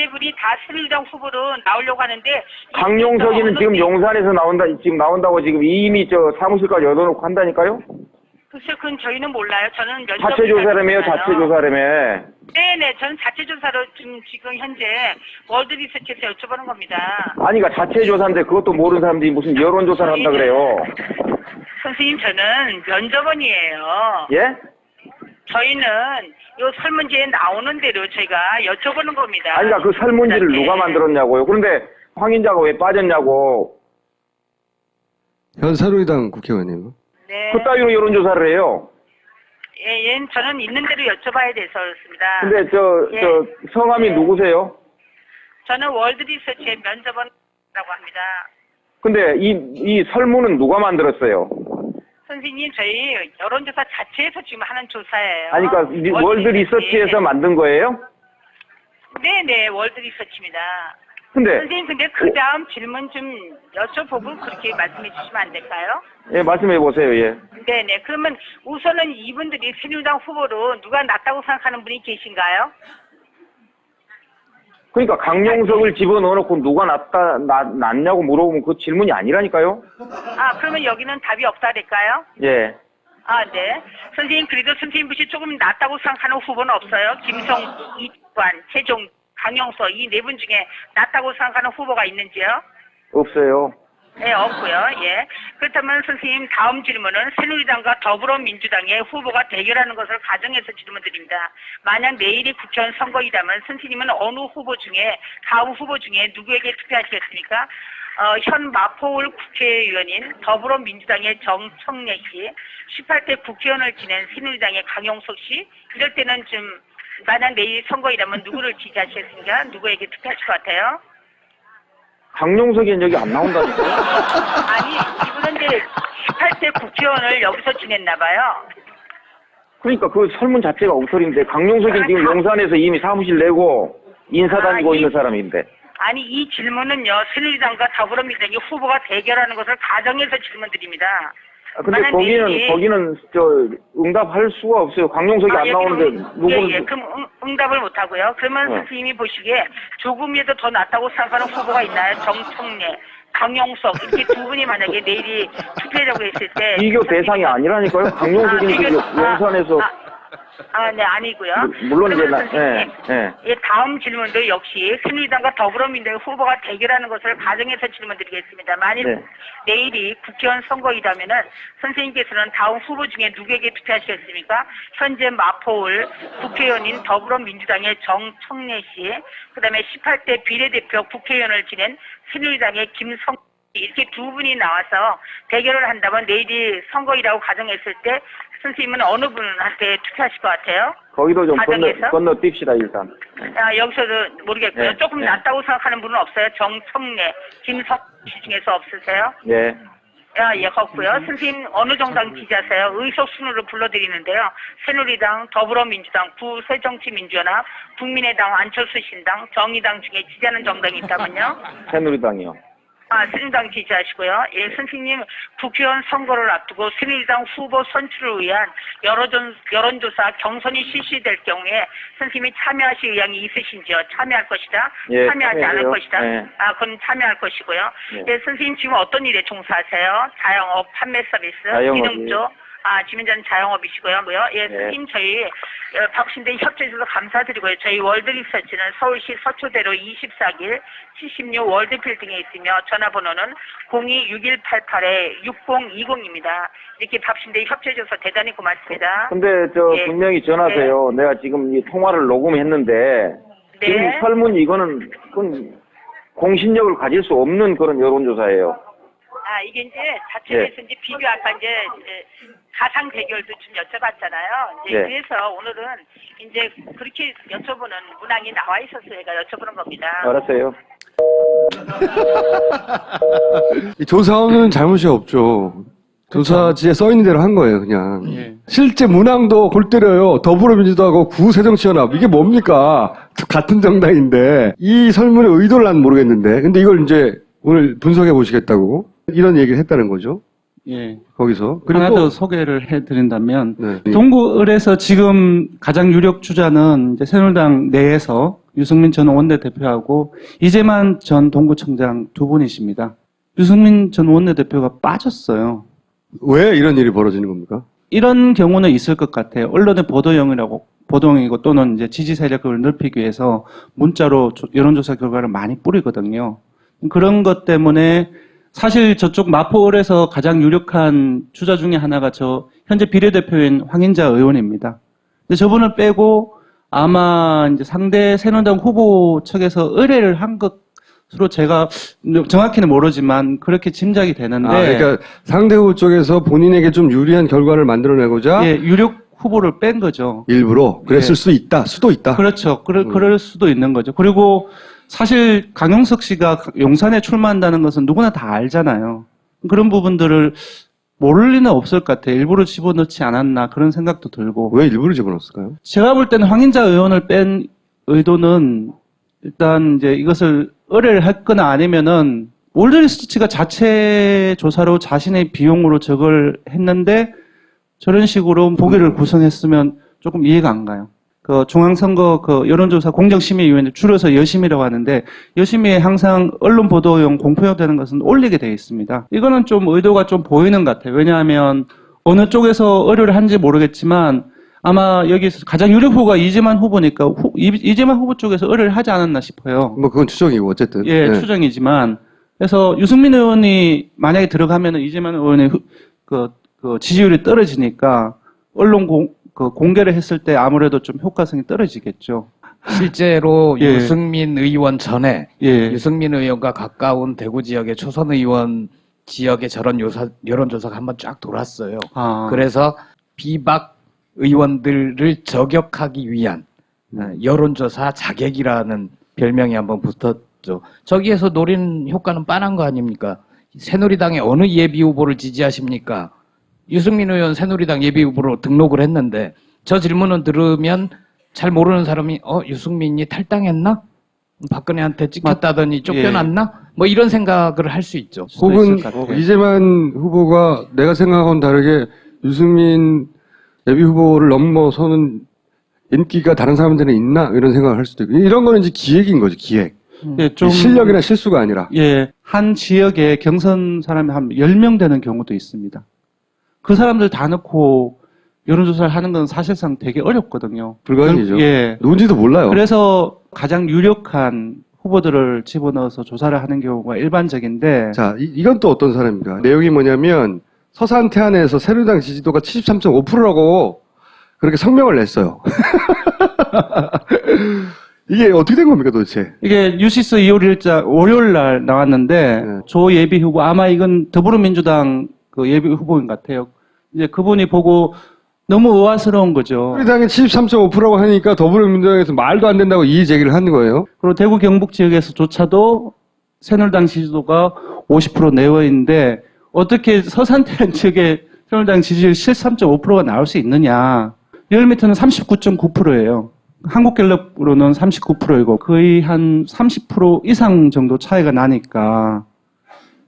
분이 다 새누리당 후보로 나오려고 하는데 강용석이는 지금 용산에서 나온다고 지금 이미 저 사무실까지 얻어놓고 한다니까요? 글쎄 그건 저희는 몰라요. 저는 자체 조사라며요, 자체 조사라며. 네네, 저는 자체 조사로 지금 현재 월드리서치에서 여쭤보는 겁니다. 아니, 그러니까 자체 조사인데 그것도 모르는 사람들이 무슨 여론조사를 한다 그래요. 선생님, 저는 면접원이에요. 예? 저희는 요 설문지에 나오는 대로 저희가 여쭤보는 겁니다. 아니, 그러니까 그 설문지를 누가 만들었냐고요. 그런데 황인자가 왜 빠졌냐고. 현 새누리당 국회의원님. 네. 그따위로 여론조사를 해요. 예, 저는 있는 대로 여쭤봐야 돼서 그렇습니다. 근데 저 성함이 누구세요? 저는 월드리서치의 면접원이라고 합니다. 근데 이 설문은 누가 만들었어요? 선생님, 저희 여론조사 자체에서 지금 하는 조사예요. 아니, 그러니까 월드리서치에서 만든 거예요? 네네, 월드리서치입니다. 근데 선생님, 근데 그 다음 질문 좀 여쭤보고 그렇게 말씀해 주시면 안 될까요? 예, 말씀해 보세요. 예. 네네. 그러면 우선은 이분들이 새누리당 후보로 누가 낫다고 생각하는 분이 계신가요? 그러니까 강용석을 집어넣어놓고 누가 낫냐고 물어보면 그 질문이 아니라니까요? 아, 그러면 여기는 답이 없다 될까요? 예. 아, 네. 선생님, 그래도 선생님 분이 조금 낫다고 생각하는 후보는 없어요? 김성, 이관, 최종, 강용석 이 네 분 중에 낫다고 생각하는 후보가 있는지요? 없어요. 네, 없고요. 예. 그렇다면 선생님 다음 질문은 새누리당과 더불어민주당의 후보가 대결하는 것을 가정해서 질문드립니다. 만약 내일이 국회의원 선거이라면 선생님은 어느 후보 중에 다음 후보 중에 누구에게 투표하시겠습니까? 현 마포울 국회의원인 더불어민주당의 정청래 씨, 18대 국회의원을 지낸 새누리당의 강용석 씨, 이럴 때는 좀 만약 내일 선거이라면 누구를 지지하시겠습니까? 누구에게 투표하실 것 같아요? 강용석이는 여기 안 나온다니까요? 아니, 이분은 이제 18대 국회의원을 여기서 지냈나 봐요. 그러니까 그 설문 자체가 엉터리인데 강용석이는 지금 용산에서 이미 사무실 내고 인사 다니고 있는 사람인데. 아니, 이 질문은요, 새누리당과 더불어민주당이 후보가 대결하는 것을 가정해서 질문드립니다. 근데 거기는 응답할 수가 없어요. 강용석이 안 나오는데 누구는. 예, 그럼 응답을 못 하고요. 그러면 선생님이 보시기에 조금이라도 더 낫다고 생각하는 후보가 있나요? 정청래, 강용석 이렇게 두 분이 만약에 내일이 투표하자고 했을 때 비교 대상이 아니라니까요. 강용석이 용산에서. 네, 아니고요. 물론 이제 다음 질문도 역시 새누리당과 더불어민주당 후보가 대결하는 것을 가정해서 질문드리겠습니다. 만일 내일이 국회의원 선거이라면은 선생님께서는 다음 후보 중에 누구에게 투표하시겠습니까? 현재 마포울 국회의원인 더불어민주당의 정청래 씨, 그다음에 18대 비례대표 국회의원을 지낸 새누리당의 김성 이렇게 두 분이 나와서 대결을 한다면 내일이 선거이라고 가정했을 때 선생님은 어느 분한테 투표하실 것 같아요? 거기도 좀 건너뛰시다 일단. 여기서도 모르겠고요. 네, 조금 낫다고 생각하는 분은 없어요? 정청래, 김석 씨 중에서 없으세요? 네. 예, 없고요. 선생님 어느 정당 지지하세요? 의석순으로 불러드리는데요. 새누리당, 더불어민주당, 구새정치민주연합, 국민의당, 안철수 신당, 정의당 중에 지지하는 정당이 있다면요? 새누리당이요. 새누리당 지지하시고요. 예, 선생님 국회의원 선거를 앞두고 새누리당 후보 선출을 위한 여론조사 경선이 실시될 경우에 선생님이 참여하실 의향이 있으신지요? 참여할 것이다? 예, 참여하지 않을 것이다? 예. 그건 참여할 것이고요. 예. 예, 선생님 지금 어떤 일에 종사하세요? 자영업, 판매 서비스, 기능 쪽? 지민자는 자영업이시고요. 네. 스님 저희 박신대 협조해주셔서 감사드리고요. 저희 월드리서치는 서울시 서초대로 24길 76 월드빌딩에 있으며 전화번호는 026188-6020입니다. 이렇게 박신대 협조해주셔서 대단히 고맙습니다. 근데 분명히 전하세요. 내가 지금 이 통화를 녹음했는데 지금 설문 이거는 그건 공신력을 가질 수 없는 그런 여론조사예요. 이게 이제 자체에서 이제 비교 아까 이제 가상 대결도 좀 여쭤봤잖아요. 이제 그래서 오늘은 이제 그렇게 여쭤보는 문항이 나와 있어서 제가 여쭤보는 겁니다. 알았어요. 이 조사원은 잘못이 없죠. 조사지에 써 있는 대로 한 거예요, 그냥. 실제 문항도 골 때려요. 더불어민주당하고 구새정치연합. 이게 뭡니까? 같은 정당인데. 이 설문의 의도를 난 모르겠는데. 근데 이걸 이제 오늘 분석해 보시겠다고 이런 얘기를 했다는 거죠. 예. 거기서. 그리고 하나 더 소개를 해드린다면, 네. 동구을에서 지금 가장 유력 주자는 이제 새누리당 내에서 유승민 전 원내대표하고 이재만 전 동구청장 두 분이십니다. 유승민 전 원내대표가 빠졌어요. 왜 이런 일이 벌어지는 겁니까? 이런 경우는 있을 것 같아요. 언론의 보도용이고 또는 이제 지지 세력을 넓히기 위해서 문자로 여론조사 결과를 많이 뿌리거든요. 그런 것 때문에 사실 저쪽 마포을에서 가장 유력한 주자 중에 하나가 현재 비례대표인 황인자 의원입니다. 근데 저분을 빼고 아마 이제 상대 새누리당 후보 측에서 의뢰를 한 것으로 제가 정확히는 모르지만 그렇게 짐작이 되는데. 그러니까 상대 후보 쪽에서 본인에게 좀 유리한 결과를 만들어내고자. 예, 유력 후보를 뺀 거죠. 일부러 그랬을 수도 있다. 그렇죠. 그럴 수도 있는 거죠. 그리고 사실 강용석 씨가 용산에 출마한다는 것은 누구나 다 알잖아요. 그런 부분들을 모를 리는 없을 것 같아요. 일부러 집어넣지 않았나 그런 생각도 들고. 왜 일부러 집어넣었을까요? 제가 볼 때는 황인자 의원을 뺀 의도는 일단 이제 이것을 의뢰를 했거나 아니면은 월드리서치가 자체 조사로 자신의 비용으로 저걸 했는데 저런 식으로 보기를 구성했으면 조금 이해가 안 가요. 중앙선거 여론조사 공정심의위원회 줄여서 여심이라고 하는데 여심위에 항상 언론 보도용 공표되는 것은 올리게 되어 있습니다. 이거는 좀 의도가 좀 보이는 것 같아요. 왜냐하면 어느 쪽에서 의뢰를 한지 모르겠지만 아마 여기서 가장 유력 후보가 이재만 후보니까 이재만 후보 쪽에서 의뢰를 하지 않았나 싶어요. 뭐 그건 추정이고 어쨌든. 예, 네. 추정이지만 그래서 유승민 의원이 만약에 들어가면은 이재만 의원의 지지율이 떨어지니까 언론 공개를 했을 때 아무래도 좀 효과성이 떨어지겠죠. 실제로 예. 유승민 의원 전에 예. 유승민 의원과 가까운 대구 지역의 초선 의원 지역에 저런 여론조사가 한번 쫙 돌았어요. 그래서 비박 의원들을 저격하기 위한 여론조사 자객이라는 별명이 한번 붙었죠. 저기에서 노린 효과는 빤한 거 아닙니까? 새누리당의 어느 예비 후보를 지지하십니까? 유승민 의원 새누리당 예비 후보로 등록을 했는데 저 질문을 들으면 잘 모르는 사람이 유승민이 탈당했나? 박근혜한테 찍혔다더니 쫓겨났나? 뭐 이런 생각을 할 수 있죠. 혹은 이재만 후보가 내가 생각하고는 다르게 유승민 예비 후보를 넘어서는 인기가 다른 사람들은 있나? 이런 생각을 할 수도 있고. 이런 거는 이제 기획인 거죠, 기획. 예, 좀 실력이나 실수가 아니라. 예, 한 지역에 경선 사람이 한 10명 되는 경우도 있습니다. 그 사람들 다 넣고 여론조사를 하는 건 사실상 되게 어렵거든요. 불가능이죠. 예. 누군지도 몰라요. 그래서 가장 유력한 후보들을 집어넣어서 조사를 하는 경우가 일반적인데. 자, 이건 또 어떤 사람입니까? 내용이 뭐냐면 서산 태안에서 새누리당 지지도가 73.5%라고 그렇게 성명을 냈어요. 이게 어떻게 된 겁니까 도대체? 이게 뉴시스 2월 1일 월요일 날 나왔는데 조 예비 후보 아마 이건 더불어민주당 예비 후보인 것 같아요. 이제 그분이 보고 너무 의아스러운 거죠. 새누리당이 73.5%라고 하니까 더불어민주당에서 말도 안 된다고 이의 제기를 하는 거예요. 그리고 대구 경북 지역에서조차도 새누리당 지지도가 50% 내외인데 어떻게 서산태안 지역에 새누리당 지지율 13.5%가 나올 수 있느냐. 리얼미터는 39.9%예요. 한국갤럽으로는 39%이고 거의 한 30% 이상 정도 차이가 나니까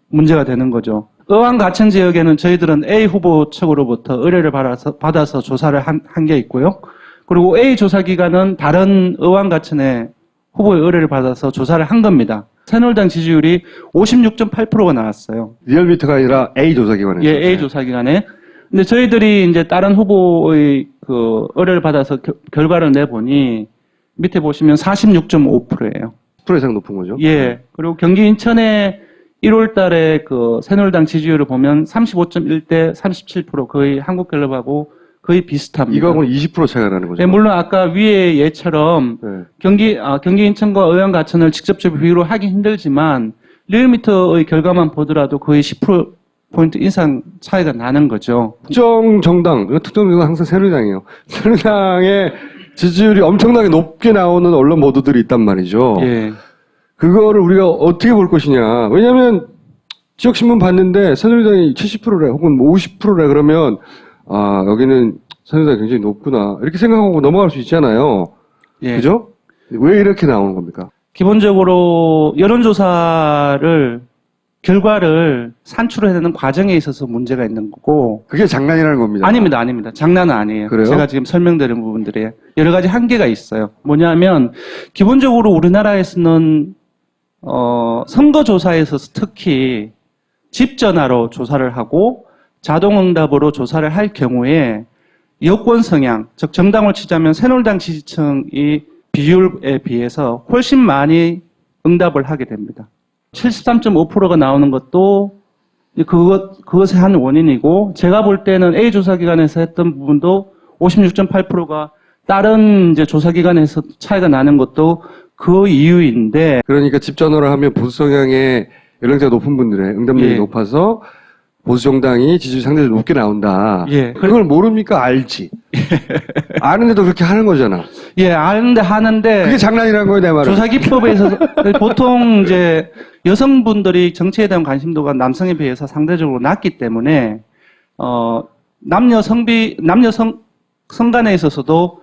문제가 되는 거죠. 의왕가천 지역에는 저희들은 A 후보 측으로부터 의뢰를 받아서 조사를 한 게 있고요. 그리고 A 조사 기관은 다른 의왕가천의 후보의 의뢰를 받아서 조사를 한 겁니다. 새누리당 지지율이 56.8%가 나왔어요. 리얼미터가 아니라 A 조사 기관에서. 예, A 조사 기관에. 근데 저희들이 이제 다른 후보의 그 의뢰를 받아서 결과를 내보니 밑에 보시면 46.5%예요. 10% 이상 높은 거죠? 예. 그리고 경기 인천의 1월 달에 그 새누리당 지지율을 보면 35.1대 37% 거의 한국갤럽하고 거의 비슷합니다. 이거하고는 20% 차이가 나는 거죠? 네, 물론 아까 위의 예처럼 네. 경기 인천과 의왕 가천을 직접적으로 비교로 하기 힘들지만 리얼미터의 결과만 보더라도 거의 10%포인트 이상 차이가 나는 거죠. 특정 정당 항상 새누리당이에요. 새누리당의 지지율이 엄청나게 높게 나오는 언론 보도들이 있단 말이죠. 예. 그거를 우리가 어떻게 볼 것이냐. 왜냐하면 지역신문 봤는데 새누리당이 70%래 혹은 50%래 그러면 아 여기는 새누리당이 굉장히 높구나 이렇게 생각하고 넘어갈 수 있잖아요. 예. 그죠? 왜 이렇게 나오는 겁니까? 기본적으로 여론조사를 결과를 산출해야 되는 과정에 있어서 문제가 있는 거고. 그게 장난이라는 겁니다. 아닙니다. 장난은 아니에요. 그래요? 제가 지금 설명드린 부분들이 여러 가지 한계가 있어요. 뭐냐면 기본적으로 우리나라에서는 선거조사에서 특히 집전화로 조사를 하고 자동응답으로 조사를 할 경우에 여권 성향, 즉 정당을 치자면 새누리당 지지층이 비율에 비해서 훨씬 많이 응답을 하게 됩니다. 73.5%가 나오는 것도 그것의 한 원인이고, 제가 볼 때는 A 조사기관에서 했던 부분도 56.8%가 다른 이제 조사기관에서 차이가 나는 것도 그 이유인데. 그러니까 집전화를 하면 보수 성향의 연령대가 높은 분들의 응답률이 예. 높아서 보수 정당이 지지율이 상대적으로 높게 나온다. 예. 그걸 모릅니까? 알지. 아는데도 그렇게 하는 거잖아. 예, 아는데 하는데. 그게 장난이라는 거예요, 내 말은. 조사 기법에 있어서 보통 이제 여성분들이 정치에 대한 관심도가 남성에 비해서 상대적으로 낮기 때문에 남녀 성간에 있어서도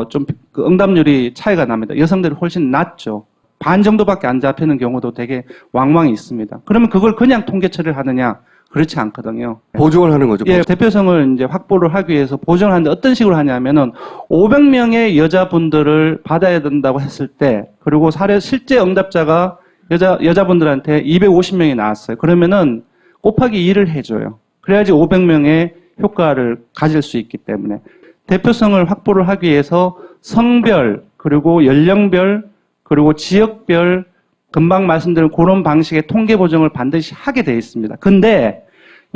좀 그 응답률이 차이가 납니다. 여성들이 훨씬 낮죠. 반 정도밖에 안 잡히는 경우도 되게 왕왕 있습니다. 그러면 그걸 그냥 통계 처리를 하느냐? 그렇지 않거든요. 보정을 하는 거죠. 예, 대표성을 이제 확보를 하기 위해서 보정을 하는데 어떤 식으로 하냐면은 500명의 여자분들을 받아야 된다고 했을 때, 그리고 실제 응답자가 여자분들한테 250명이 나왔어요. 그러면은 곱하기 2를 해줘요. 그래야지 500명의 효과를 가질 수 있기 때문에 대표성을 확보를 하기 위해서 성별, 그리고 연령별, 그리고 지역별, 금방 말씀드린 그런 방식의 통계 보정을 반드시 하게 되어 있습니다. 근데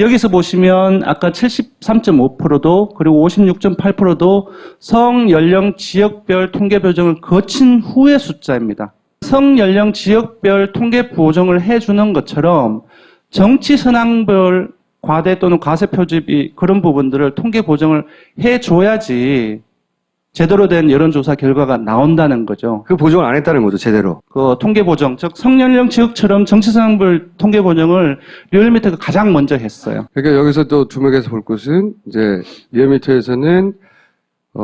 여기서 보시면 아까 73.5%도 그리고 56.8%도 성, 연령, 지역별 통계 보정을 거친 후의 숫자입니다. 성, 연령, 지역별 통계 보정을 해주는 것처럼 정치 선항별 과대 또는 과세 표집이 그런 부분들을 통계 보정을 해줘야지 제대로 된 여론조사 결과가 나온다는 거죠. 그 보정을 안 했다는 거죠, 제대로. 그 통계 보정, 즉 성연령 지역처럼 정치선항별 통계 보정을 리얼미터가 가장 먼저 했어요. 그러니까 여기서 또 주목해서 볼 것은 이제 리얼미터에서는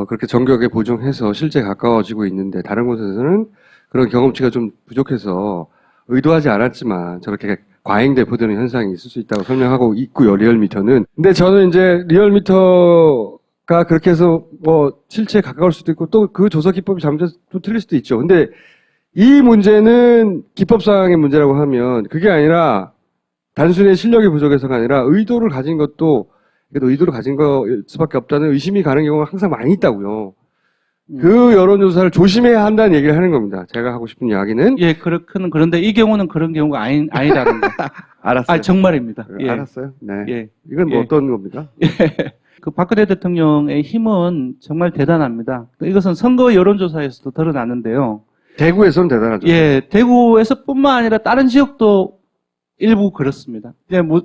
그렇게 정교하게 보정해서 실제 가까워지고 있는데 다른 곳에서는 그런 경험치가 좀 부족해서 의도하지 않았지만 저렇게 과잉 대표되는 현상이 있을 수 있다고 설명하고 있고요, 리얼미터는. 근데 저는 이제 리얼미터가 그렇게 해서 실체에 가까울 수도 있고 또 그 조사 기법이 잘못해서 또 틀릴 수도 있죠. 근데 이 문제는 기법상의 문제라고 하면 그게 아니라 단순히 실력이 부족해서가 아니라 의도를 가진 것도 의도를 가진 걸 수밖에 없다는 의심이 가는 경우가 항상 많이 있다고요. 그 여론조사를 조심해야 한다는 얘기를 하는 겁니다. 제가 하고 싶은 이야기는. 예, 그런데 이 경우는 그런 경우가 아니라는 거. 알았어요. 정말입니다. 예. 알았어요. 네. 예. 이건 뭐 어떤 겁니까? 예. 그 박근혜 대통령의 힘은 정말 대단합니다. 이것은 선거 여론조사에서도 드러나는데요. 대구에서는 대단하죠. 예, 대구에서뿐만 아니라 다른 지역도 일부 그렇습니다.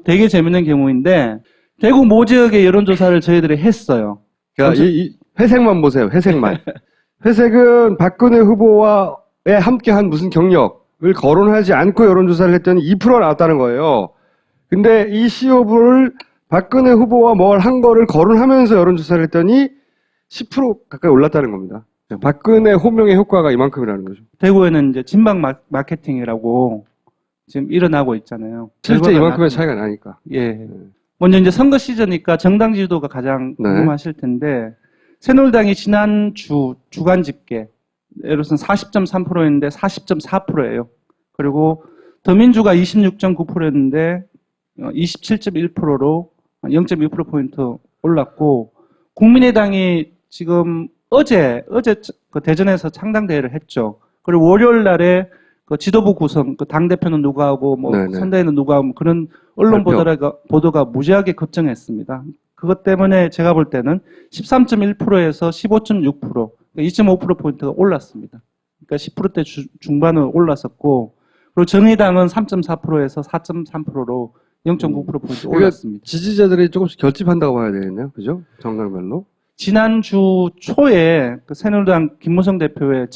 되게 재밌는 경우인데 대구 모 지역의 여론조사를 저희들이 했어요. 그러니까 이 회색만 보세요. 회색만. 회색은 박근혜 후보와의 함께한 무슨 경력을 거론하지 않고 여론조사를 했더니 2% 나왔다는 거예요. 근데 이 시오브를 박근혜 후보와 뭘 한 거를 거론하면서 여론조사를 했더니 10% 가까이 올랐다는 겁니다. 박근혜 호명의 효과가 이만큼이라는 거죠. 대구에는 이제 진박 마케팅이라고 지금 일어나고 있잖아요. 실제 이만큼의 차이가 나니까. 예. 먼저 이제 선거 시즌이니까 정당 지지도가 가장 궁금하실 텐데, 새누리당이 지난 주간 집계, 예를 들어서 40.3%였는데 40.4%예요. 그리고 더민주가 26.9%였는데 27.1%로 0.2%포인트 올랐고 국민의당이 지금 어제 그 대전에서 창당대회를 했죠. 그리고 월요일 날에 그 지도부 구성, 그 당대표는 누가 하고, 뭐, 네네. 선대위는 누가 하고, 그런 언론 보도가 무지하게 급증했습니다. 그것 때문에 제가 볼 때는 13.1%에서 15.6%, 2.5%포인트가 올랐습니다. 그러니까 10%대 중반으로 올랐었고, 그리고 정의당은 3.4%에서 4.3%로 0.9%포인트 올랐습니다. 지지자들이 조금씩 결집한다고 봐야 되겠네요. 그죠? 정당별로. 지난주 초에 그 새누리당 김무성 대표의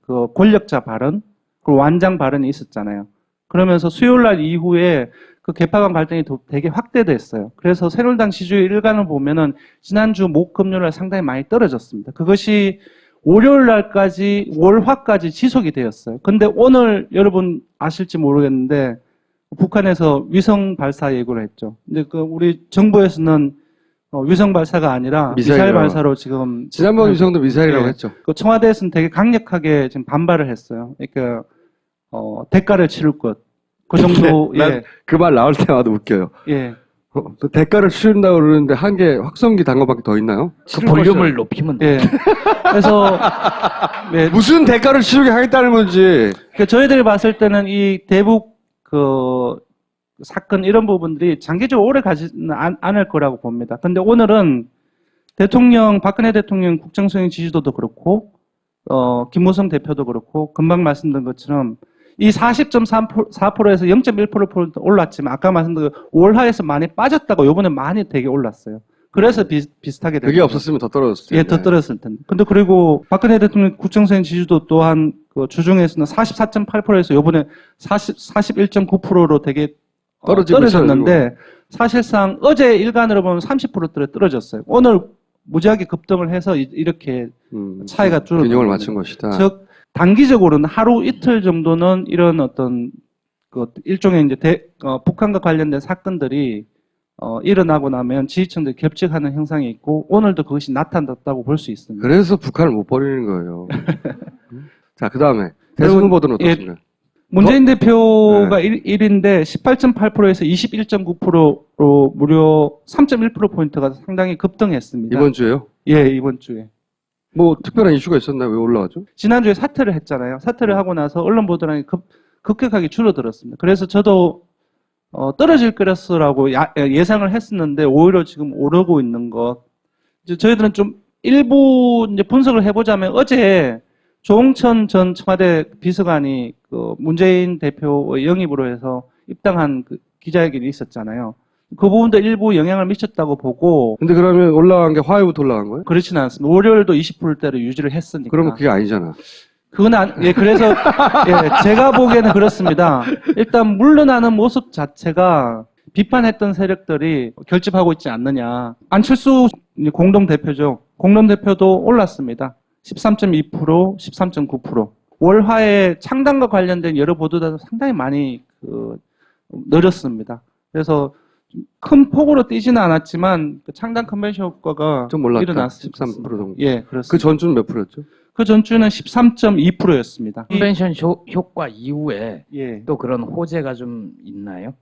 그 권력자 발언, 그리고 완장 발언이 있었잖아요. 그러면서 수요일 날 이후에 그 개파간 갈등이 되게 확대됐어요. 그래서 새누리당 지지율 일간을 보면은 지난주 목, 금요일 날 상당히 많이 떨어졌습니다. 그것이 월요일 날까지, 월화까지 지속이 되었어요. 근데 오늘 여러분 아실지 모르겠는데 북한에서 위성 발사 예고를 했죠. 근데 그 우리 정부에서는 위성 발사가 아니라 미사일 발사로 지금 지난번 위성도 미사일이라고 했죠. 그 청와대에서는 되게 강력하게 지금 반발을 했어요. 그러니까 대가를 치를 것. 그 정도. 예. 그 말 나올 때마다 웃겨요. 예. 그 대가를 치른다고 그러는데 한 개 확성기 단 거밖에 더 있나요? 그 볼륨을 높이면 예. 그래서 네. 무슨 대가를 치르게 하겠다는 건지. 그러니까 저희들이 봤을 때는 이 대북 그 사건 이런 부분들이 장기적으로 오래 가지는 않을 거라고 봅니다. 근데 오늘은 박근혜 대통령 국정수행 지지도도 그렇고, 김무성 대표도 그렇고, 금방 말씀드린 것처럼 이 40.4%에서 0.1%포인트 올랐지만 아까 말씀드린 5월하에서 많이 빠졌다고 요번에 많이 되게 올랐어요. 그래서 비슷하게 됐어요. 그게 없었으면 더 떨어졌을 텐데. 예, 더 떨어졌을 텐데. 근데 그리고 박근혜 대통령 국정수행 지지도 또한 그 주중에서는 44.8%에서 요번에 41.9%로 되게 떨어졌는데 사실상 어제 일간으로 보면 30%대로 떨어졌어요. 오늘 무지하게 급등을 해서 이렇게 차이가 줄어든 균형을 맞춘 것이다. 즉 단기적으로는 하루 이틀 정도는 이런 어떤 그 일종의 이제 북한과 관련된 사건들이 일어나고 나면 지지층들이 겹치하는 현상이 있고 오늘도 그것이 나타났다고 볼 수 있습니다. 그래서 북한을 못 버리는 거예요. 자, 그 다음에 대선 후보들은 어떻습니까? 문재인 대표가 1인데 18.8%에서 21.9%로 무려 3.1%포인트가 상당히 급등했습니다. 이번 주에요? 예, 이번 주에. 뭐 특별한 이슈가 있었나요? 왜 올라가죠? 지난주에 사퇴를 했잖아요. 사퇴를 하고 나서 언론 보도량이 급격하게 줄어들었습니다. 그래서 저도 떨어질 거라고 예상을 했었는데 오히려 지금 오르고 있는 것. 이제 저희들은 좀 일부 이제 분석을 해보자면 어제 조홍천 전 청와대 비서관이 그 문재인 대표의 영입으로 해서 입당한 그 기자회견이 있었잖아요. 그 부분도 일부 영향을 미쳤다고 보고. 근데 그러면 올라간 게 화요일부터 올라간 거예요? 그렇지는 않습니다. 월요일도 20%대로 유지를 했으니까. 그러면 그게 아니잖아. 그건 예, 그래서 예, 제가 보기에는 그렇습니다. 일단 물러나는 모습 자체가 비판했던 세력들이 결집하고 있지 않느냐. 안철수 공동대표죠. 공동대표도 올랐습니다. 13.2%, 13.9%. 월화에 창당과 관련된 여러 보도도 상당히 많이 늘었습니다. 그래서 큰 폭으로 뛰지는 않았지만 그 창당 컨벤션 효과가 좀 올랐다. 일어났습니다. 13% 정도. 예, 그렇습니다. 그 전주는 몇 프로였죠? 그 전주는 13.2%였습니다. 컨벤션 효과 이후에 예. 또 그런 호재가 좀 있나요?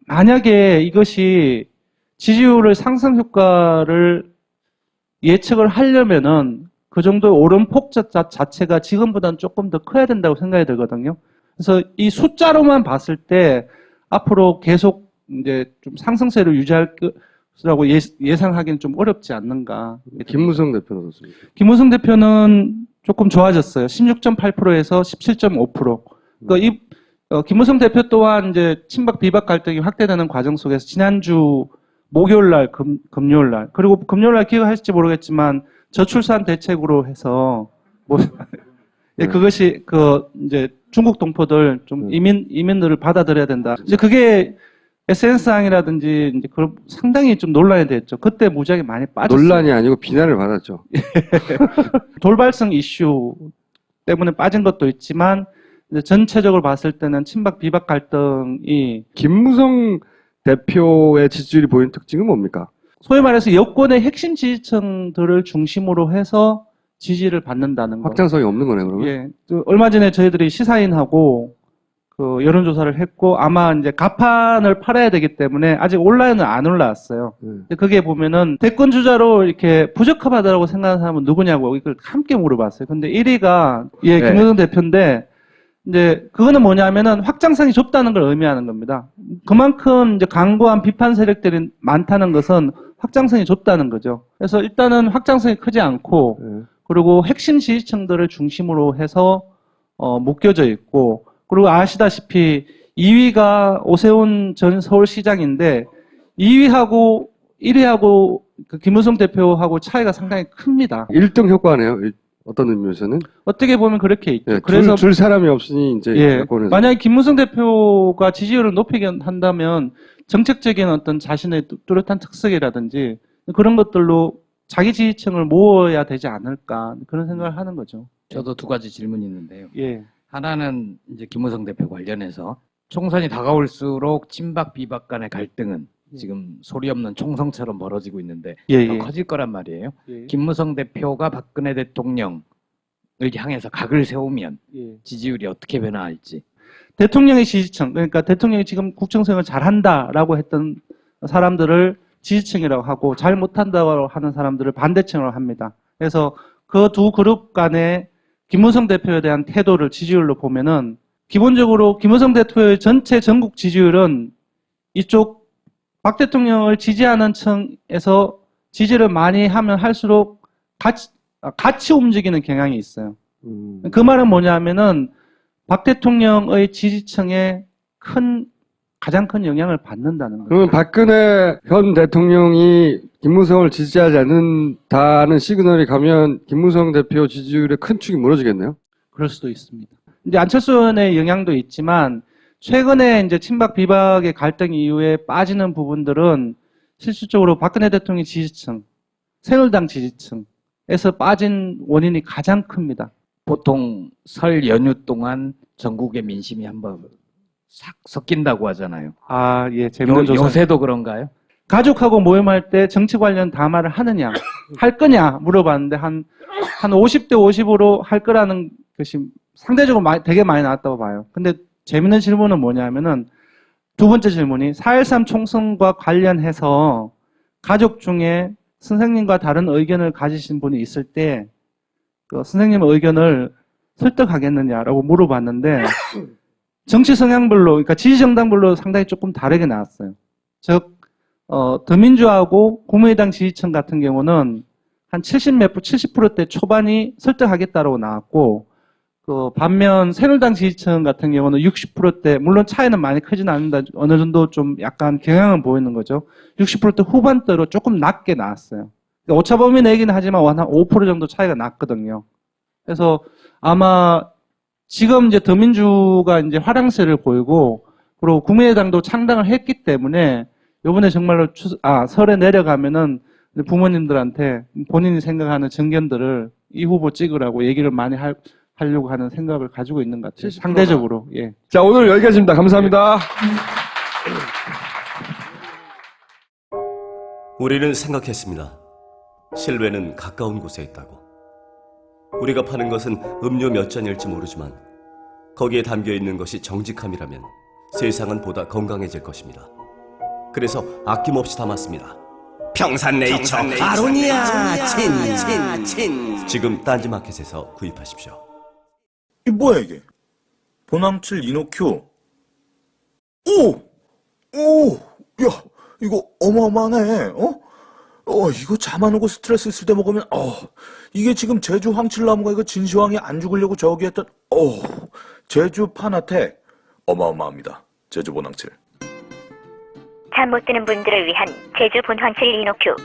만약에 이것이 지지율의 상승 효과를 예측을 하려면은 그 정도의 오름폭 자체가 지금보다는 조금 더 커야 된다고 생각이 들거든요. 그래서 이 숫자로만 봤을 때 앞으로 계속 이제 좀 상승세를 유지할 거라고 예상하기는 좀 어렵지 않는가. 김무성 대표는 어떻습니까? 김무성 대표는 조금 좋아졌어요. 16.8%에서 17.5%. 그러니까 김무성 대표 또한 이제 친박 비박 갈등이 확대되는 과정 속에서 지난주 목요일 날, 금요일 날, 그리고 금요일 날 기억하실지 모르겠지만 저출산 대책으로 해서 예, 그것이 이제 중국 동포들 좀 이민들을 받아들여야 된다. 이제 그게 SNS상이라든지 이제 그런 상당히 좀 논란이 됐죠. 그때 무지하게 많이 빠졌어요. 논란이 아니고 비난을 받았죠. 돌발성 이슈 때문에 빠진 것도 있지만 이제 전체적으로 봤을 때는 친박 비박 갈등이 김무성 대표의 지지율이 보이는 특징은 뭡니까? 소위 말해서 여권의 핵심 지지층들을 중심으로 해서 지지를 받는다는 거. 확장성이 없는 거네, 그러면? 예. 얼마 전에 저희들이 시사인하고 그 여론조사를 했고 아마 이제 가판을 팔아야 되기 때문에 아직 온라인은 안 올라왔어요. 근데 그게 보면은 대권 주자로 이렇게 부적합하다고 생각하는 사람은 누구냐고 이걸 함께 물어봤어요. 근데 1위가 네. 김영선 대표인데 이제 그거는 뭐냐면은 확장성이 좁다는 걸 의미하는 겁니다. 그만큼 이제 강고한 비판 세력들이 많다는 것은 확장성이 좁다는 거죠. 그래서 일단은 확장성이 크지 않고 그리고 핵심 지지층들을 중심으로 해서 묶여져 있고 그리고 아시다시피 2위가 오세훈 전 서울시장인데 2위하고 1위하고 그 김무성 대표하고 차이가 상당히 큽니다. 1등 효과네요. 어떤 의미에서는? 어떻게 보면 그렇게 있죠. 예, 그래서 줄 사람이 없으니 이제 예, 여권에서. 만약에 김무성 대표가 지지율을 높이게 한다면 정책적인 어떤 자신의 뚜렷한 특색이라든지 그런 것들로 자기 지지층을 모아야 되지 않을까 그런 생각을 하는 거죠. 저도 두 가지 질문이 있는데요. 예. 하나는 이제 김무성 대표 관련해서 총선이 다가올수록 친박 비박 간의 갈등은 지금 소리 없는 총성처럼 벌어지고 있는데 더 커질 거란 말이에요. 김무성 대표가 박근혜 대통령을 향해서 각을 세우면 지지율이 어떻게 변화할지. 대통령의 지지층, 그러니까 대통령이 지금 국정수행을 잘한다라고 했던 사람들을 지지층이라고 하고 잘 못한다고 하는 사람들을 반대층으로 합니다. 그래서 그 두 그룹 간의 김무성 대표에 대한 태도를 지지율로 보면은 기본적으로 김무성 대표의 전체 전국 지지율은 이쪽 박 대통령을 지지하는 층에서 지지를 많이 하면 할수록 같이 움직이는 경향이 있어요. 그 말은 뭐냐면은 박 대통령의 지지층에 가장 큰 영향을 받는다는 거죠. 그러면 박근혜 현 대통령이 김무성을 지지하지 않는다는 시그널이 가면 김무성 대표 지지율의 큰 축이 무너지겠네요? 그럴 수도 있습니다. 이제 안철수 의원의 영향도 있지만 최근에 이제 친박 비박의 갈등 이후에 빠지는 부분들은 실질적으로 박근혜 대통령의 지지층, 새누리당 지지층에서 빠진 원인이 가장 큽니다. 보통 설 연휴 동안 전국의 민심이 한번 싹 섞인다고 하잖아요. 아, 예, 재밌는 조사. 요새도 그런가요? 가족하고 모임할 때 정치 관련 담화를 하느냐, 할 거냐 물어봤는데 한 50대 50으로 할 거라는 것이 상대적으로 되게 많이 나왔다고 봐요. 근데 재밌는 질문은 뭐냐면은 두 번째 질문이 4.13 총선과 관련해서 가족 중에 선생님과 다른 의견을 가지신 분이 있을 때 그 선생님의 의견을 설득하겠느냐라고 물어봤는데 정치 성향별로, 그러니까 지지정당별로 상당히 조금 다르게 나왔어요. 즉, 더민주하고 국민의당 지지층 같은 경우는 한 70%대 초반이 설득하겠다라고 나왔고, 그 반면 새누리당 지지층 같은 경우는 60%대, 물론 차이는 많이 크진 않는다. 어느 정도 좀 약간 경향은 보이는 거죠. 60%대 후반대로 조금 낮게 나왔어요. 그러니까 오차범위 내기는 하지만 한 5% 정도 차이가 났거든요. 그래서 아마 지금 이제 더민주가 이제 화랑세를 보이고, 그리고 국민의당도 창당을 했기 때문에 이번에 정말로 설에 내려가면은 부모님들한테 본인이 생각하는 정견들을 이 후보 찍으라고 얘기를 많이 하려고 하는 생각을 가지고 있는 것 같아요. 상대적으로. 예. 자, 오늘 여기까지입니다. 감사합니다. 우리는 생각했습니다. 실외는 가까운 곳에 있다고. 우리가 파는 것은 음료 몇 잔일지 모르지만 거기에 담겨있는 것이 정직함이라면 세상은 보다 건강해질 것입니다. 그래서 아낌없이 담았습니다. 평산네이처 아로니아 친. 지금 딴지마켓에서 구입하십시오. 이 뭐야 이게? 보남칠 이노큐. 오, 야, 이거 어마어마하네. 이거 잠 안 오고 스트레스 있을 때 먹으면, 이게 지금 제주 황칠나무가 이거 진시황이 안 죽으려고 저기 했던, 제주 파나텍. 어마어마합니다. 제주 보남칠. 잠 못 드는 분들을 위한 제주 본황칠 이노큐.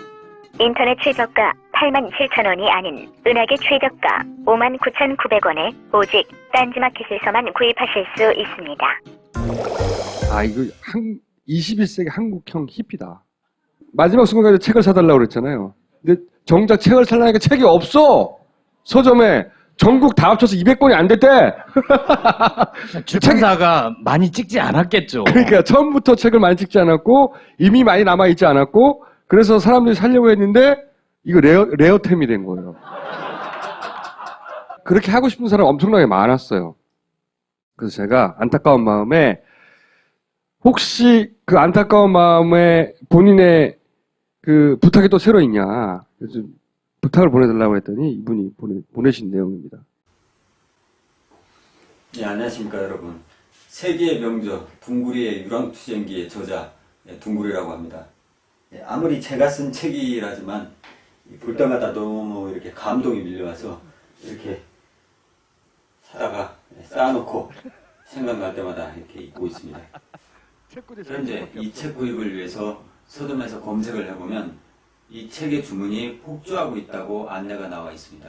인터넷 최저가 87,000원이 아닌 은하계 최저가 59,900원에 오직 딴지마켓에서만 구입하실 수 있습니다. 이거 21세기 한국형 히피다. 마지막 순간까지 책을 사달라고 그랬잖아요. 근데 정작 책을 살라니까 책이 없어. 서점에 전국 다 합쳐서 200권이 안 됐대. 출판사가 많이 찍지 않았겠죠. 그러니까 처음부터 책을 많이 찍지 않았고 이미 많이 남아있지 않았고 그래서 사람들이 사려고 했는데 이거 레어템이 된 거예요. 그렇게 하고 싶은 사람 엄청나게 많았어요. 그래서 제가 안타까운 마음에 혹시 그 안타까운 마음에 본인의 그 부탁이 또 새로 있냐. 그래서 부탁을 보내달라고 했더니 이분이 보내신 내용입니다. 네, 안녕하십니까 여러분. 세계의 명저 둥구리의 유랑투쟁기의 저자 둥구리라고 합니다. 아무리 제가 쓴 책이라지만 볼 때마다 너무 이렇게 감동이 밀려와서 이렇게 사다가 쌓아놓고 생각날 때마다 이렇게 읽고 있습니다. 현재 이 책 구입을 위해서 서점에서 검색을 해보면 이 책의 주문이 폭주하고 있다고 안내가 나와 있습니다.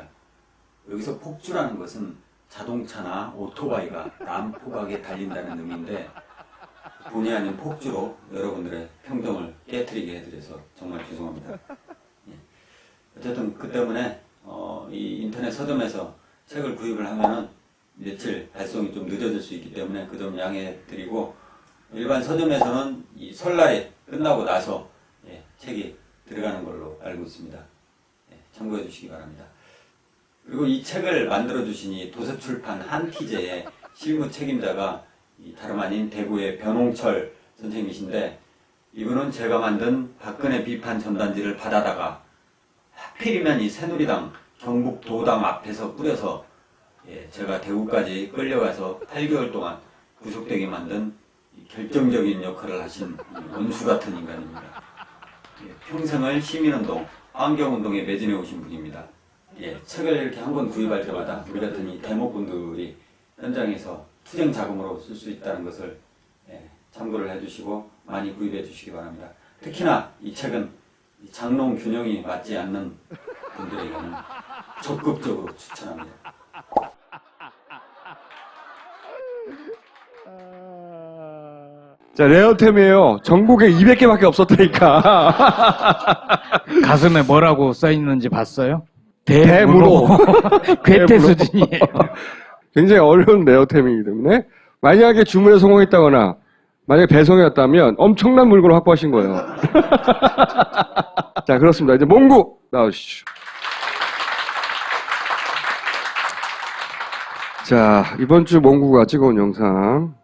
여기서 폭주라는 것은 자동차나 오토바이가 난폭하게 달린다는 의미인데 본의 아닌 폭주로 여러분들의 평정을 깨트리게 해드려서 정말 죄송합니다. 어쨌든 그 때문에 이 인터넷 서점에서 책을 구입을 하면은 며칠 발송이 좀 늦어질 수 있기 때문에 그 점 양해해 드리고 일반 서점에서는 이 설날에 끝나고 나서 책이 들어가는 걸로 알고 있습니다. 참고해 주시기 바랍니다. 그리고 이 책을 만들어 주신 이 도서출판 한티제의 실무 책임자가 다름 아닌 대구의 변홍철 선생님이신데 이분은 제가 만든 박근혜 비판 전단지를 받아다가 하필이면 이 새누리당 경북도당 앞에서 뿌려서 제가 대구까지 끌려가서 8개월 동안 구속되게 만든 결정적인 역할을 하신 원수 같은 인간입니다. 평생을 시민운동, 환경운동에 매진해 오신 분입니다. 책을 이렇게 한 권 구입할 때마다 우리 같은 이 대목분들이 현장에서 투쟁 자금으로 쓸 수 있다는 것을 참고를 해주시고 많이 구입해 주시기 바랍니다. 특히나 이 책은 장롱 균형이 맞지 않는 분들에게는 적극적으로 추천합니다. 자, 레어템이에요. 전국에 200개밖에 없었다니까. 가슴에 뭐라고 써있는지 봤어요? 대무로. 괴테 대무로. 수준이에요. 굉장히 어려운 레어템이기 때문에 만약에 주문에 성공했다거나 만약에 배송이었다면 엄청난 물건을 확보하신 거예요. 자, 그렇습니다. 이제 몽구 나오시죠. 자, 이번 주 몽구가 찍어온 영상.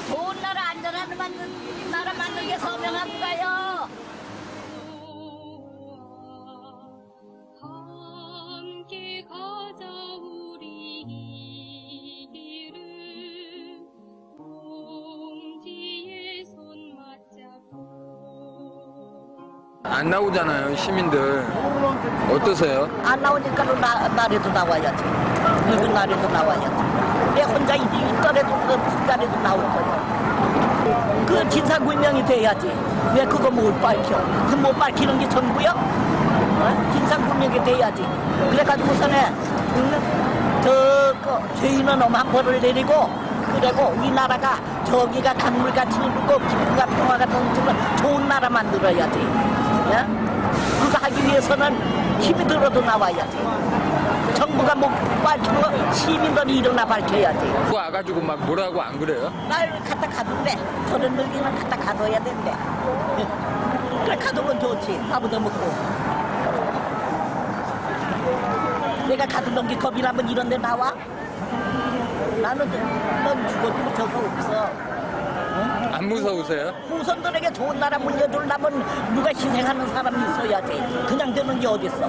좋은 나라 안전한 나라 만든 게 서명한가요? 함께 가자 우리 길을 공지의 손 맞잡고. 안 나오잖아요, 시민들. 어떠세요? 안 나오니까 날에도 나와야지. 늙은 날에도 나와야지. 내 혼자 이달에도 무슨 달에도 나올 거예요. 그 진상규명이 돼야지. 왜 그거 못 밝혀? 그 못 밝히는 게 전부요? 진상규명이 돼야지. 그래가지고서는 죄인은 엄한 벌을 내리고 그리고 이 나라가 저기가 강물같이 흐르고 기쁨과 평화가 넘치는 좋은 나라 만들어야지. 그거 하기 위해서는 힘이 들어도 나와야지. 정부가 못 밝히고 시민들이 일어나 밝혀야지. 그거 와가지고 막 뭐라고 안 그래요? 날 갖다 가둔대. 저런 늙이는 갖다 가둬야 된대. 그래 가두면 좋지. 밥부터 먹고. 내가 가두는 게 겁이라면 이런 데 나와? 나는 넌 죽어도 저거 없어. 안 무서우세요? 후손들에게 좋은 나라 물려주려면 누가 희생하는 사람이 있어야지. 그냥 되는 게 어딨어?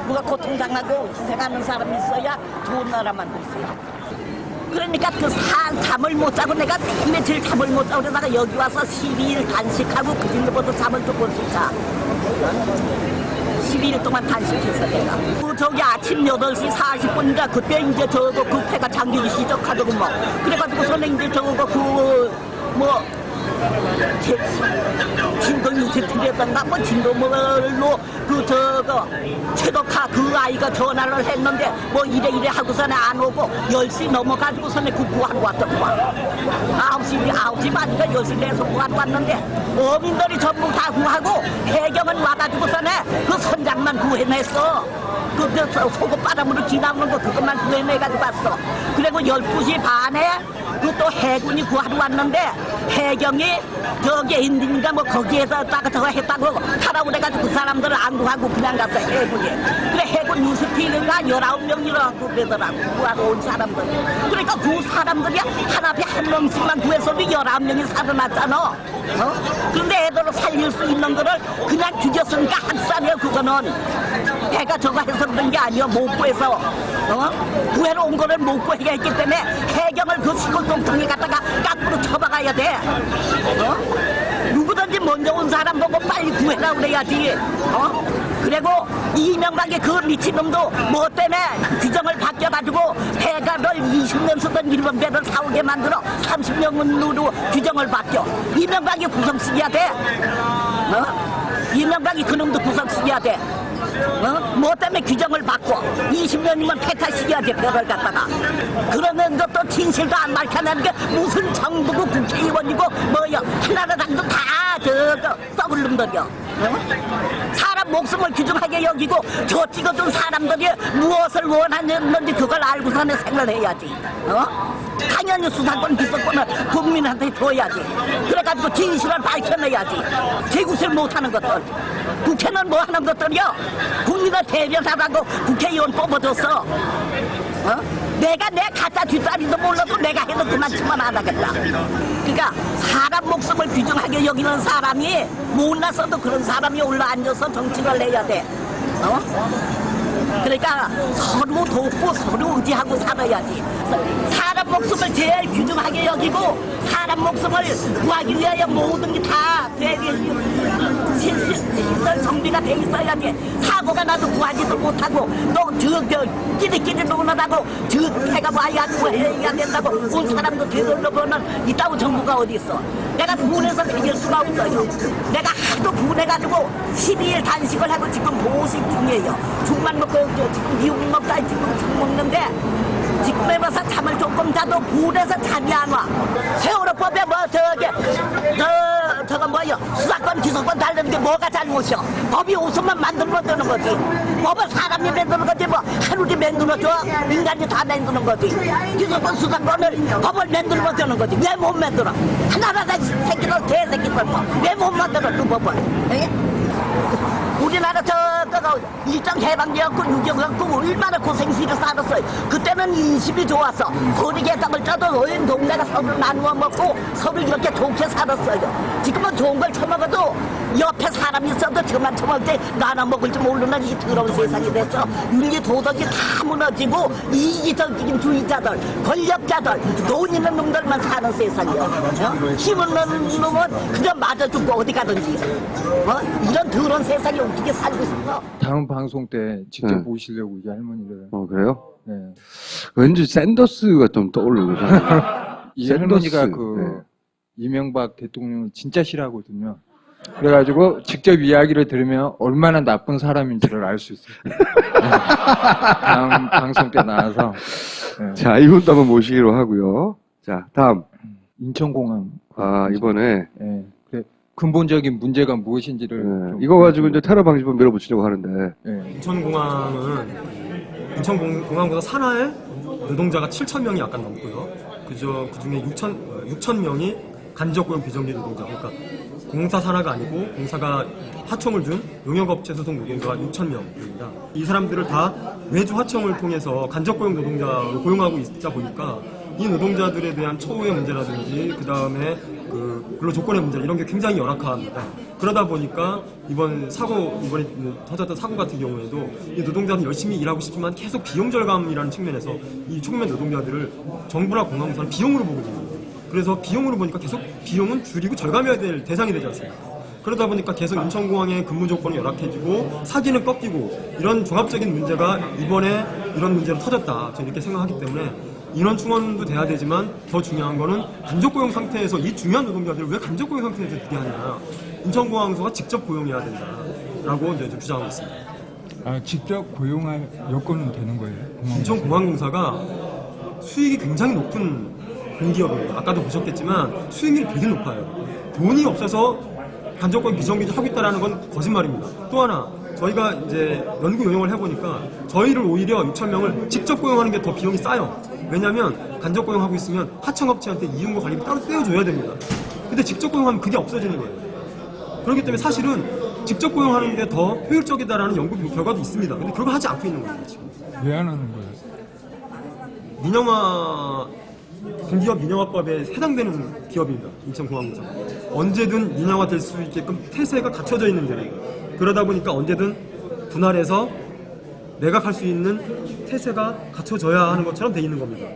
누가 고통당하고 희생하는 사람이 있어야 좋은 나라 만들 수 있어. 그러니까 그 잠을 못 자고 내가 며칠 잠을 못 자고 그러다가 여기 와서 12일 단식하고 그 정도부터 잠을 조금씩 자. 12일 동안 단식했어 내가. 저기 아침 8시 40분인가 그때 이제 저거 그 폐가 잠기기 시작하더군 뭐. 그래가지고 선생님 이제 저거 진도 유세팀이었던가 뭐 진도 뭘로 최덕화 그 아이가 전화를 했는데 뭐 이래 하고서는 안 오고 10시 넘어가지고서는 그 구하러 왔더구만. 9시 반인가 10시 내서 구하러 왔는데 어민들이 전부 다 구하고 해경은 와가지고서는 그 선장만 그것만 구해냈어. 그 속옷 바람으로 기나오는 거 그것만 구해내가지고 왔어. 그리고 12시 반에 그 또 해군이 구하러 왔는데 해경이 저기 인딘가 뭐 거기에다가 저거 했다고 타라고 그래가지고 그 사람들을 안 구하고 그냥 갔어 해군이. 그래 해군 뉴스피가 19명이라고 그러더라고 구하러 온 사람들. 그러니까 그 사람들이 하나에 한 명씩만 구해서도 19명이 살아났잖아. 그런데 애들을 살릴 수 있는 거를 그냥 죽였으니까 학살이야 그거는. 해가 저거 해서 그런 게 아니야. 못 구해서 구해러 온 거를 못 구하게 했기 때문에 해경을 그 시골 동통에 갖다가 깎으로 쳐박아야 돼. 누구든지 먼저 온 사람 보고 빨리 구해라 그래야지. 그리고 이명박의 그 미친놈도 뭐 때문에 규정을 바뀌어가지고 해가를 20년 쓰던 일본 배를 사오게 만들어 30년으로 규정을 바뀌어. 이명박이 구성시켜야 돼. 이명박이 그놈도 구성시켜야 돼. 뭐 때문에 규정을 바꿔 20년이면 폐탈시켜야지 별을 갖다가. 그러면서 또 진실도 안 밝혀내는 게 무슨 정부고 국회의원이고 뭐여 하나라당도 다 저거 썩을 놈들이여. 사람 목숨을 귀중하게 여기고 저 찍어준 사람들이 무엇을 원하는지 그걸 알고서는 생각해야지. 당연히 수사권 기소권을 국민한테 줘야지. 그래가지고 진실을 밝혀내야지. 재구실 못하는 것들. 국회는 뭐 하는 것들이요? 국민을 대변하라고 국회의원 뽑아줬어. 내가 내 가짜 뒷다리도 몰라도 내가 해도 그만치만 안 하겠다. 그러니까 사람 목숨을 귀중하게 여기는 사람이 몰라서도 그런 사람이 올라앉아서 정치를 해야 돼. 그러니까 서로 돕고 서로 의지하고 살아야지. 사람 목숨을 제일 귀중하게 여기고 사람 목숨을 구하기 위하여 모든 게 다 시설 정비가 돼 있어야지. 사고가 나도 구하지도 못하고 또 끼리끼리 논하다고 해가 와야 구해야 된다고 온 사람도 되돌려보는 이따구 정부가 어디 있어. 내가 분해서 이길 수가 없어요. 내가 하도 분해가지고 12일 단식을 하고 지금 보식 중이에요. 죽만 먹고 지금 미국 먹다 지금 죽 먹는데 지금 해봐서 잠을 조금 자도 분해서 잠이 안 와. 세월호법에 뭐 저거 뭐요 수사권 기소권 달리는 게 뭐가 잘못이야. 법이 웃음만 만들면 되는 거지. 법을 사람이 만드는 거지 뭐 하루에 만들어줘. 인간이 다 만드는 거지. 기소권 수사권을 법을 만들면 되는 거지. 왜 못 만들어? 하나라다 새끼들 개새끼들 왜 못 만들어 그 법을. 에? 우리나라 저거 일정 해방되었고 유경했고 얼마나 고생시를 살았어요. 그때는 인심이 좋았어. 거리개 땅을 쪄도 온 동네가 서로 나누어 먹고 서로 이렇게 좋게 살았어요. 지금은 좋은 걸 처먹어도 옆에 사람이 있어도 저만 처먹을 때 나눠 먹을 줄 모르는 이 더러운 세상이 됐어. 윤리 도덕이 다 무너지고 이기적인 주의자들, 권력자들, 돈 있는 놈들만 사는 세상이야. 힘 없는 놈은 그저 맞아 죽고 어디 가든지. 이런 더러운 세상이 어떻게 살고 싶어? 다음 방송 때 직접 모시려고 이 할머니를. 그래요? 네. 왠지 샌더스가 좀 떠오르는 거잖아요. 이 할머니가 이명박 대통령을 진짜 싫어하거든요. 그래가지고 직접 이야기를 들으면 얼마나 나쁜 사람인지를 알 수 있어요. 다음 방송 때 나와서. 네. 자, 이분도 한번 모시기로 하고요. 자, 다음. 인천공항. 이번에. 네. 근본적인 문제가 무엇인지를 이거 가지고 이제 테러 방지법 밀어붙이려고 하는데. 인천공항보다 산하에 노동자가 7,000명이 약간 넘고요. 그중에 6,000명이 간접고용 비정규 노동자. 그러니까 공사 산하가 아니고 공사가 하청을 준 용역업체 소속 노동자가 6,000명입니다. 이 사람들을 다 외주 하청을 통해서 간접고용 노동자로 고용하고 있다 보니까 이 노동자들에 대한 처우의 문제라든지 그 다음에 근로 조건의 문제 이런 게 굉장히 열악합니다. 그러다 보니까 이번에 터졌던 사고 같은 경우에도 이 노동자는 열심히 일하고 싶지만 계속 비용 절감이라는 측면에서 이 초면 노동자들을 정부나 공항부서는 비용으로 보고 있습니다. 그래서 비용으로 보니까 계속 비용은 줄이고 절감해야 될 대상이 되지 않습니까? 그러다 보니까 계속 인천공항의 근무 조건이 열악해지고 사기는 꺾이고 이런 종합적인 문제가 이번에 이런 문제로 터졌다. 저는 이렇게 생각하기 때문에 인원 충원도 돼야 되지만 더 중요한 거는 간접고용 상태에서 이 중요한 노동자들을 왜 간접고용 상태에서 두게 하냐. 인천공항소가 직접 고용해야 된다라고 이제 주장하고 있습니다. 직접 고용할 여건은 되는 거예요? 인천공항공사가 수익이 굉장히 높은 공기업입니다. 아까도 보셨겠지만 수익률이 되게 높아요. 돈이 없어서 간접고용 비정규직 하고 있다는 건 거짓말입니다. 또 하나 저희가 이제 연구 용역을 해보니까 저희를 오히려 6,000명을 직접 고용하는 게 더 비용이 싸요. 왜냐면 간접 고용하고 있으면 하청업체한테 이윤과 관리비 따로 떼어줘야 됩니다. 근데 직접 고용하면 그게 없어지는 거예요. 그렇기 때문에 사실은 직접 고용하는 게 더 효율적이다라는 연구 결과도 있습니다. 근데 그걸 하지 않고 있는 거예요, 지금. 왜 안 하는 거예요? 민영화, 공기업 민영화법에 해당되는 기업입니다. 인천공항공사. 언제든 민영화 될 수 있게끔 태세가 갖춰져 있는 데예요. 그러다 보니까 언제든 분할해서 매각할 수 있는 태세가 갖춰져야 하는 것처럼 돼 있는 겁니다.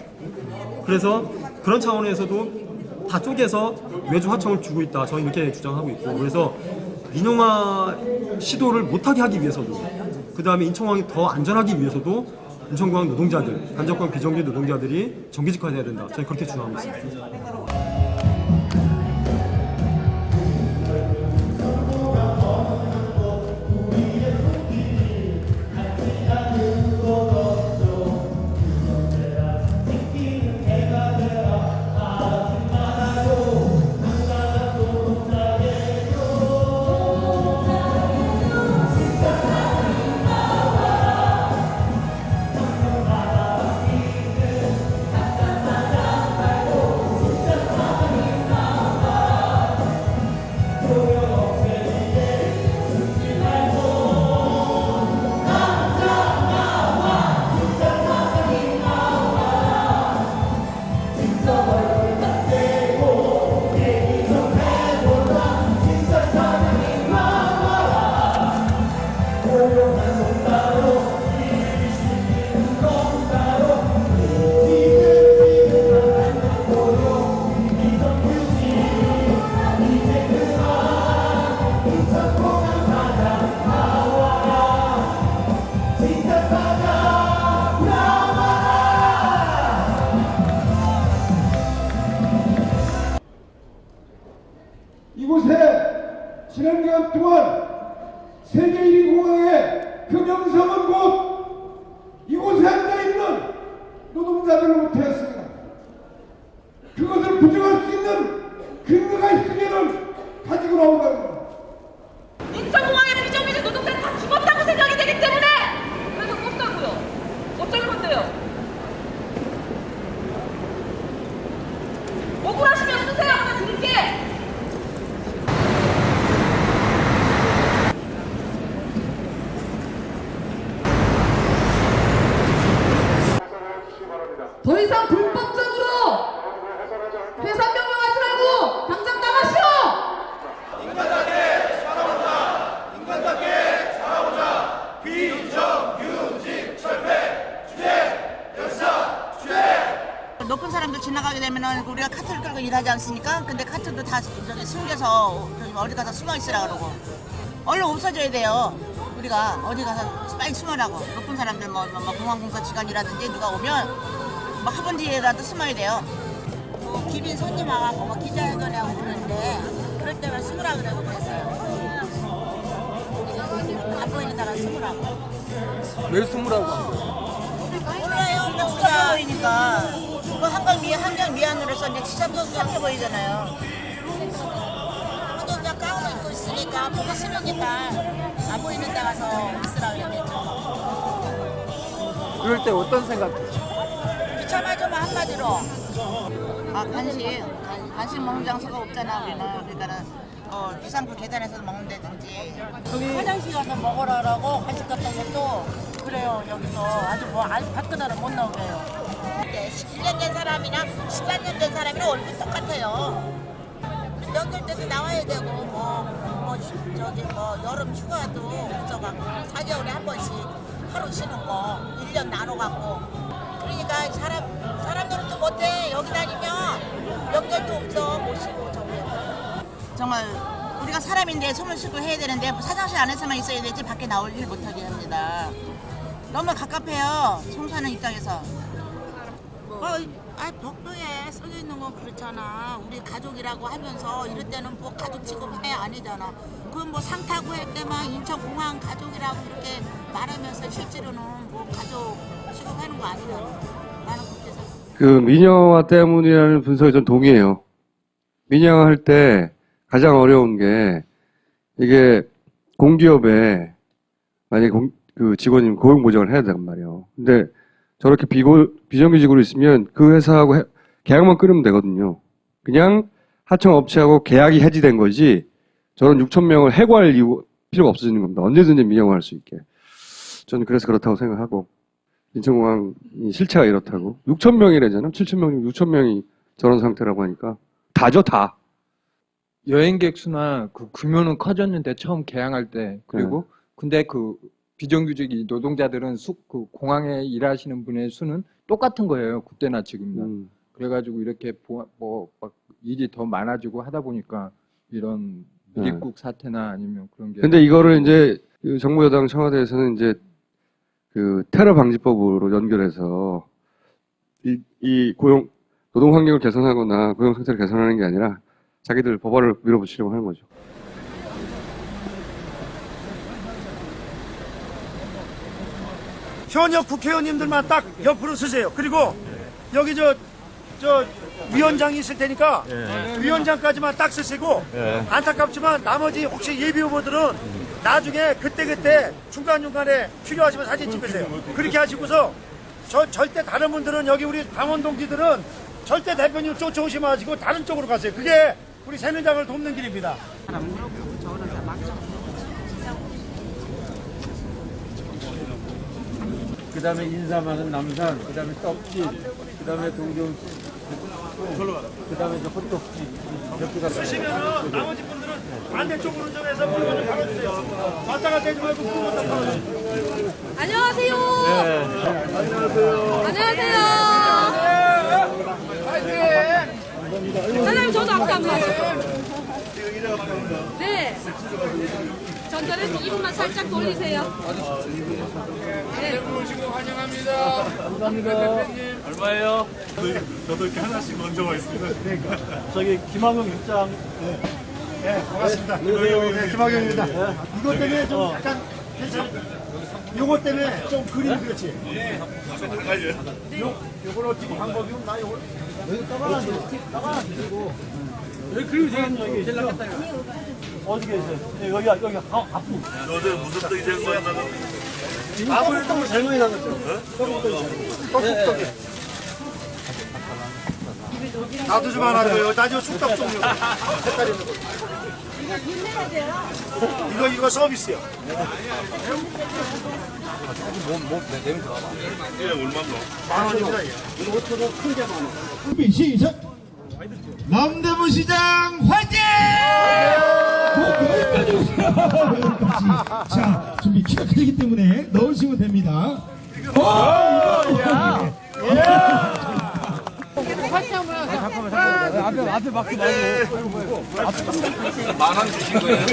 그래서 그런 차원에서도 다 쪼개서 외주 하청을 주고 있다. 저희 이렇게 주장하고 있고, 그래서 민영화 시도를 못하게 하기 위해서도, 그 다음에 인천공항이 더 안전하기 위해서도 인천공항 노동자들, 간접공항 비정규 노동자들이 정규직화돼야 된다. 저희 그렇게 주장하고 있습니다. 이곳에 지난 기간 동안 세계 1위 공항의 그 명성은 곧 이곳에 앉아있는 노동자들로부터였습니다. 그것을 부정할 수 있는 근거가 있으면 가지고 나온다는 겁니다. 인천공항의 비정규직 노동자는 다 죽었다고 생각이 되기 때문에 그래서 썼다고요. 어쩔 건데요? 억울하시면 쓰세요. 하나 드릴게. 더 이상 불법적으로 회사 명령하지 말고 당장 나가시오! 인간답게 살아보자! 인간답게 살아보자! 비정규직 철폐! 주제! 역사! 주제! 높은 사람들 지나가게 되면은 우리가 카트를 끌고 일하지 않습니까? 근데 카트도 다 저기 숨겨서 저기 어디 가서 숨어 있으라 그러고 얼른 없어져야 돼요. 우리가 어디 가서 빨리 숨으라고. 높은 사람들 뭐 공항공사 직원이라든지 누가 오면 뭐 학원 뒤에라도 숨어야 돼요. 뭐 기빈 손님 와갖고 뭐 기자회견에 하고 그러는데 그럴 때만 숨으라 그러고 그랬어요. 안 보이는 데가 숨으라고. 왜 숨으라고 한 거예요? 몰라요. 그냥 추잡해 보이니까. 그 한강 미안으로서 이제 추잡해 보이잖아요. 근데 그냥 가운을 입고 있으니까 보기 싫으니까 안 보이는 데 가서 있으라 그랬겠죠. 그럴 때 어떤 생각 드세요? 귀찮아져 한마디로. 아 간식 먹는 장소가 없잖아 우리는. 그러니까는 비상구 계단에서 먹는다든지 화장실 가서 먹으라고 간식 같은 것도 그래요. 여기서 아주 뭐 밖으로 못 나오게 해요. 11년 된 사람이나 14년 된 사람이랑 얼굴 똑같아요. 명절 때도 나와야 되고 여름 휴가도 없어갖고 4개월에 한 번씩 하루 쉬는 거 1년 나눠갖고. 그러니까 사람들은 또 못해. 여기 다니면 명절도 없어. 못 쉬고 저기. 정말 우리가 사람인데 손을 씻고 해야 되는데 화장실 안에서만 있어야 되지 밖에 나올 일 못하게 합니다. 너무 갑갑해요. 청소하는 입장에서. 복도에 써져 있는 건 그렇잖아. 우리 가족이라고 하면서 이럴 때는 뭐 가족 취급해 아니잖아. 그건 뭐 상타구 할 때만 인천공항 가족이라고 이렇게 말하면서 실제로는 뭐 가족 취급하는 거 아니잖아. 나는 그렇게 생각해. 그 민영화 때문이라는 분석에 전 동의해요. 민영화 할 때 가장 어려운 게 이게 공기업에 만약에 그 직원이 고용보장을 해야 된단 말이에요. 근데 저렇게 비정규직으로 있으면 그 회사하고 계약만 끊으면 되거든요. 그냥 하청업체하고 계약이 해지된 거지 저런 6,000명을 해고할 필요가 없어지는 겁니다. 언제든지 민영화할 수 있게. 저는 그래서 그렇다고 생각하고 인천공항이 실체가 이렇다고 6,000명이라잖아요. 7,000명, 6,000명이 저런 상태라고 하니까 다죠 다. 여행객 수나 그 규모는 커졌는데 처음 개항할 때 그리고 근데 그 비정규직 노동자들은 그 공항에 일하시는 분의 수는 똑같은 거예요. 그때나 지금나. 그래가지고 이렇게 막 일이 더 많아지고 하다 보니까 이런 미입국 사태나 아니면 그런 게. 근데 이거를 이제 그 정부 여당 청와대에서는 이제 그 테러 방지법으로 연결해서 이 노동 환경을 개선하거나 고용 상태를 개선하는 게 아니라 자기들 법안을 밀어붙이려고 하는 거죠. 현역 국회의원님들만 딱 옆으로 서세요. 그리고 여기 저 위원장이 있을 테니까 위원장까지만 딱 서시고 안타깝지만 나머지 혹시 예비 후보들은 나중에 그때 중간중간에 필요하시면 사진 찍으세요. 그렇게 하시고서 절대 다른 분들은 여기 우리 당원 동지들은 절대 대표님 쫓아오지 마시고 다른 쪽으로 가세요. 그게 우리 새누리당을 돕는 길입니다. 그 다음에 인사많은 남산, 그 다음에 떡집, 그 다음에 동정집, 그 다음에 이제 호떡집 이렇게 가서 쓰시면은 나머지 분들은 반대쪽으로 좀 해서 물건을 팔아주세요. 왔다 갔다 하지 말고 물건 다 팔아주세요. 안녕하세요. 안녕하세요. 안녕하세요. 사장님 저도 아까 안 봤어요. 네. 전달해서 이분만 살짝 돌리세요. 네. 오시고 환영합니다. 감사합니다. 대표님. 얼마예요? 저도 이렇게 하나씩 먼저 와 있습니다. 저기 김학용 입장. 네, 고맙습니다. 네, 김학용입니다. 이것 때문에 좀 약간 요것 때문에 좀 그림이 그렇지. 요걸 어떻게 방법이 없나? 요걸 여기 떠가지고 여기 그리고 제일 낫겠다. 어디 계세요? 여기 앞으로. 너네 무슨 떡이 제일 많이 나가? 아무래도 제일 많이 나갔죠. 떡국떡이. 나도 좀 하나 줘요. 나 저 쑥떡 종류. 색깔 있는 거. 이거 서비스요. 내면 들어봐. 예, 얼마나? 만 원입니다. 이거 5,000원 큰 게 만 원. 시작! 남대문 시장 화이팅! 여기까지 오세요. 여기까지. 자, 준비 키가 크기 때문에 넣으시면 됩니다. 앞에 막지 말고. 만원 주신 거예요?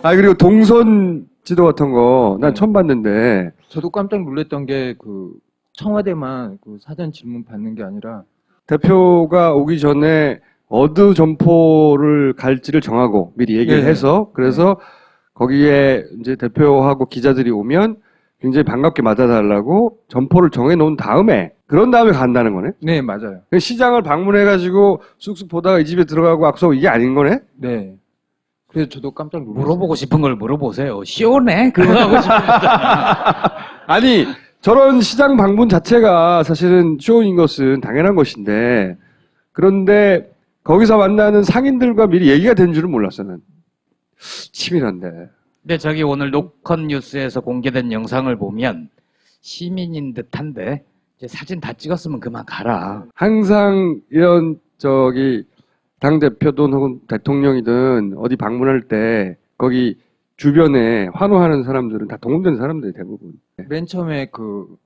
그리고 동선 지도 같은 거 난 처음 봤는데 저도 깜짝 놀랐던 게 그 청와대만 그 사전 질문 받는 게 아니라 대표가 오기 전에 어느 점포를 갈지를 정하고 미리 얘기를 해서 그래서 거기에 이제 대표하고 기자들이 오면 굉장히 반갑게 맞아달라고 점포를 정해놓은 다음에 그런 다음에 간다는 거네? 네, 맞아요. 시장을 방문해가지고 쑥쑥 보다가 이 집에 들어가고 악수하고 이게 아닌 거네? 네. 그래서 저도 깜짝 놀랐어요. 물어보고 싶은 걸 물어보세요. 시원해? 그거 하고 싶은 아니 저런 시장 방문 자체가 사실은 쇼인 것은 당연한 것인데 그런데 거기서 만나는 상인들과 미리 얘기가 된 줄은 몰랐어요. 난. 치밀한데. 근데 저기 오늘 노컷 뉴스에서 공개된 영상을 보면 시민인 듯한데 이제 사진 다 찍었으면 그만 가라. 항상 이런 당대표든 혹은 대통령이든 어디 방문할 때 거기 주변에 환호하는 사람들은 다 동원된 사람들이 대부분. 맨 처음에 그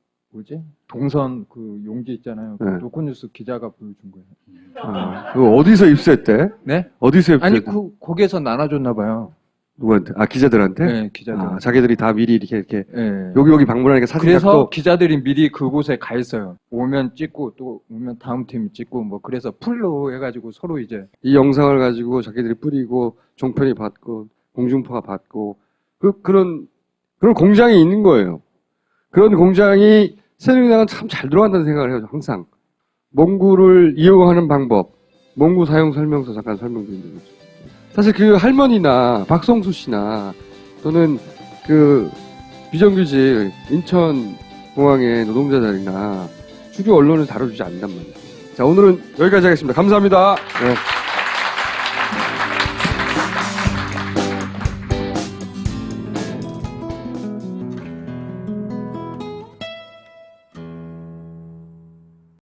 동선 그 용지 있잖아요. 그 노컷뉴스 기자가 보여준 거예요. 그거 어디서 입수했대? 네? 어디서 입수했대? 아니 거기에서 나눠줬나 봐요. 누구한테? 기자들한테? 네, 기자들. 자기들이 다 미리 이렇게 네. 여기 방문하니까 사진 그래서 갖고 기자들이 미리 그곳에 가 있어요. 오면 찍고 또 오면 다음 팀이 찍고 뭐 그래서 풀로 해가지고 서로 이제 이 영상을 가지고 자기들이 뿌리고 종편이 받고 공중파가 받고 그런 공장이 있는 거예요. 그런 공장이 새누리당은 참 잘 들어간다는 생각을 해요. 항상. 몽구를 이용하는 방법, 몽구 사용 설명서 잠깐 설명드리는 거죠. 사실 그 할머니나 박성수 씨나 또는 그 비정규직 인천공항의 노동자들이나 주류 언론을 다뤄주지 않는단 말이에요. 자, 오늘은 여기까지 하겠습니다. 감사합니다. 네.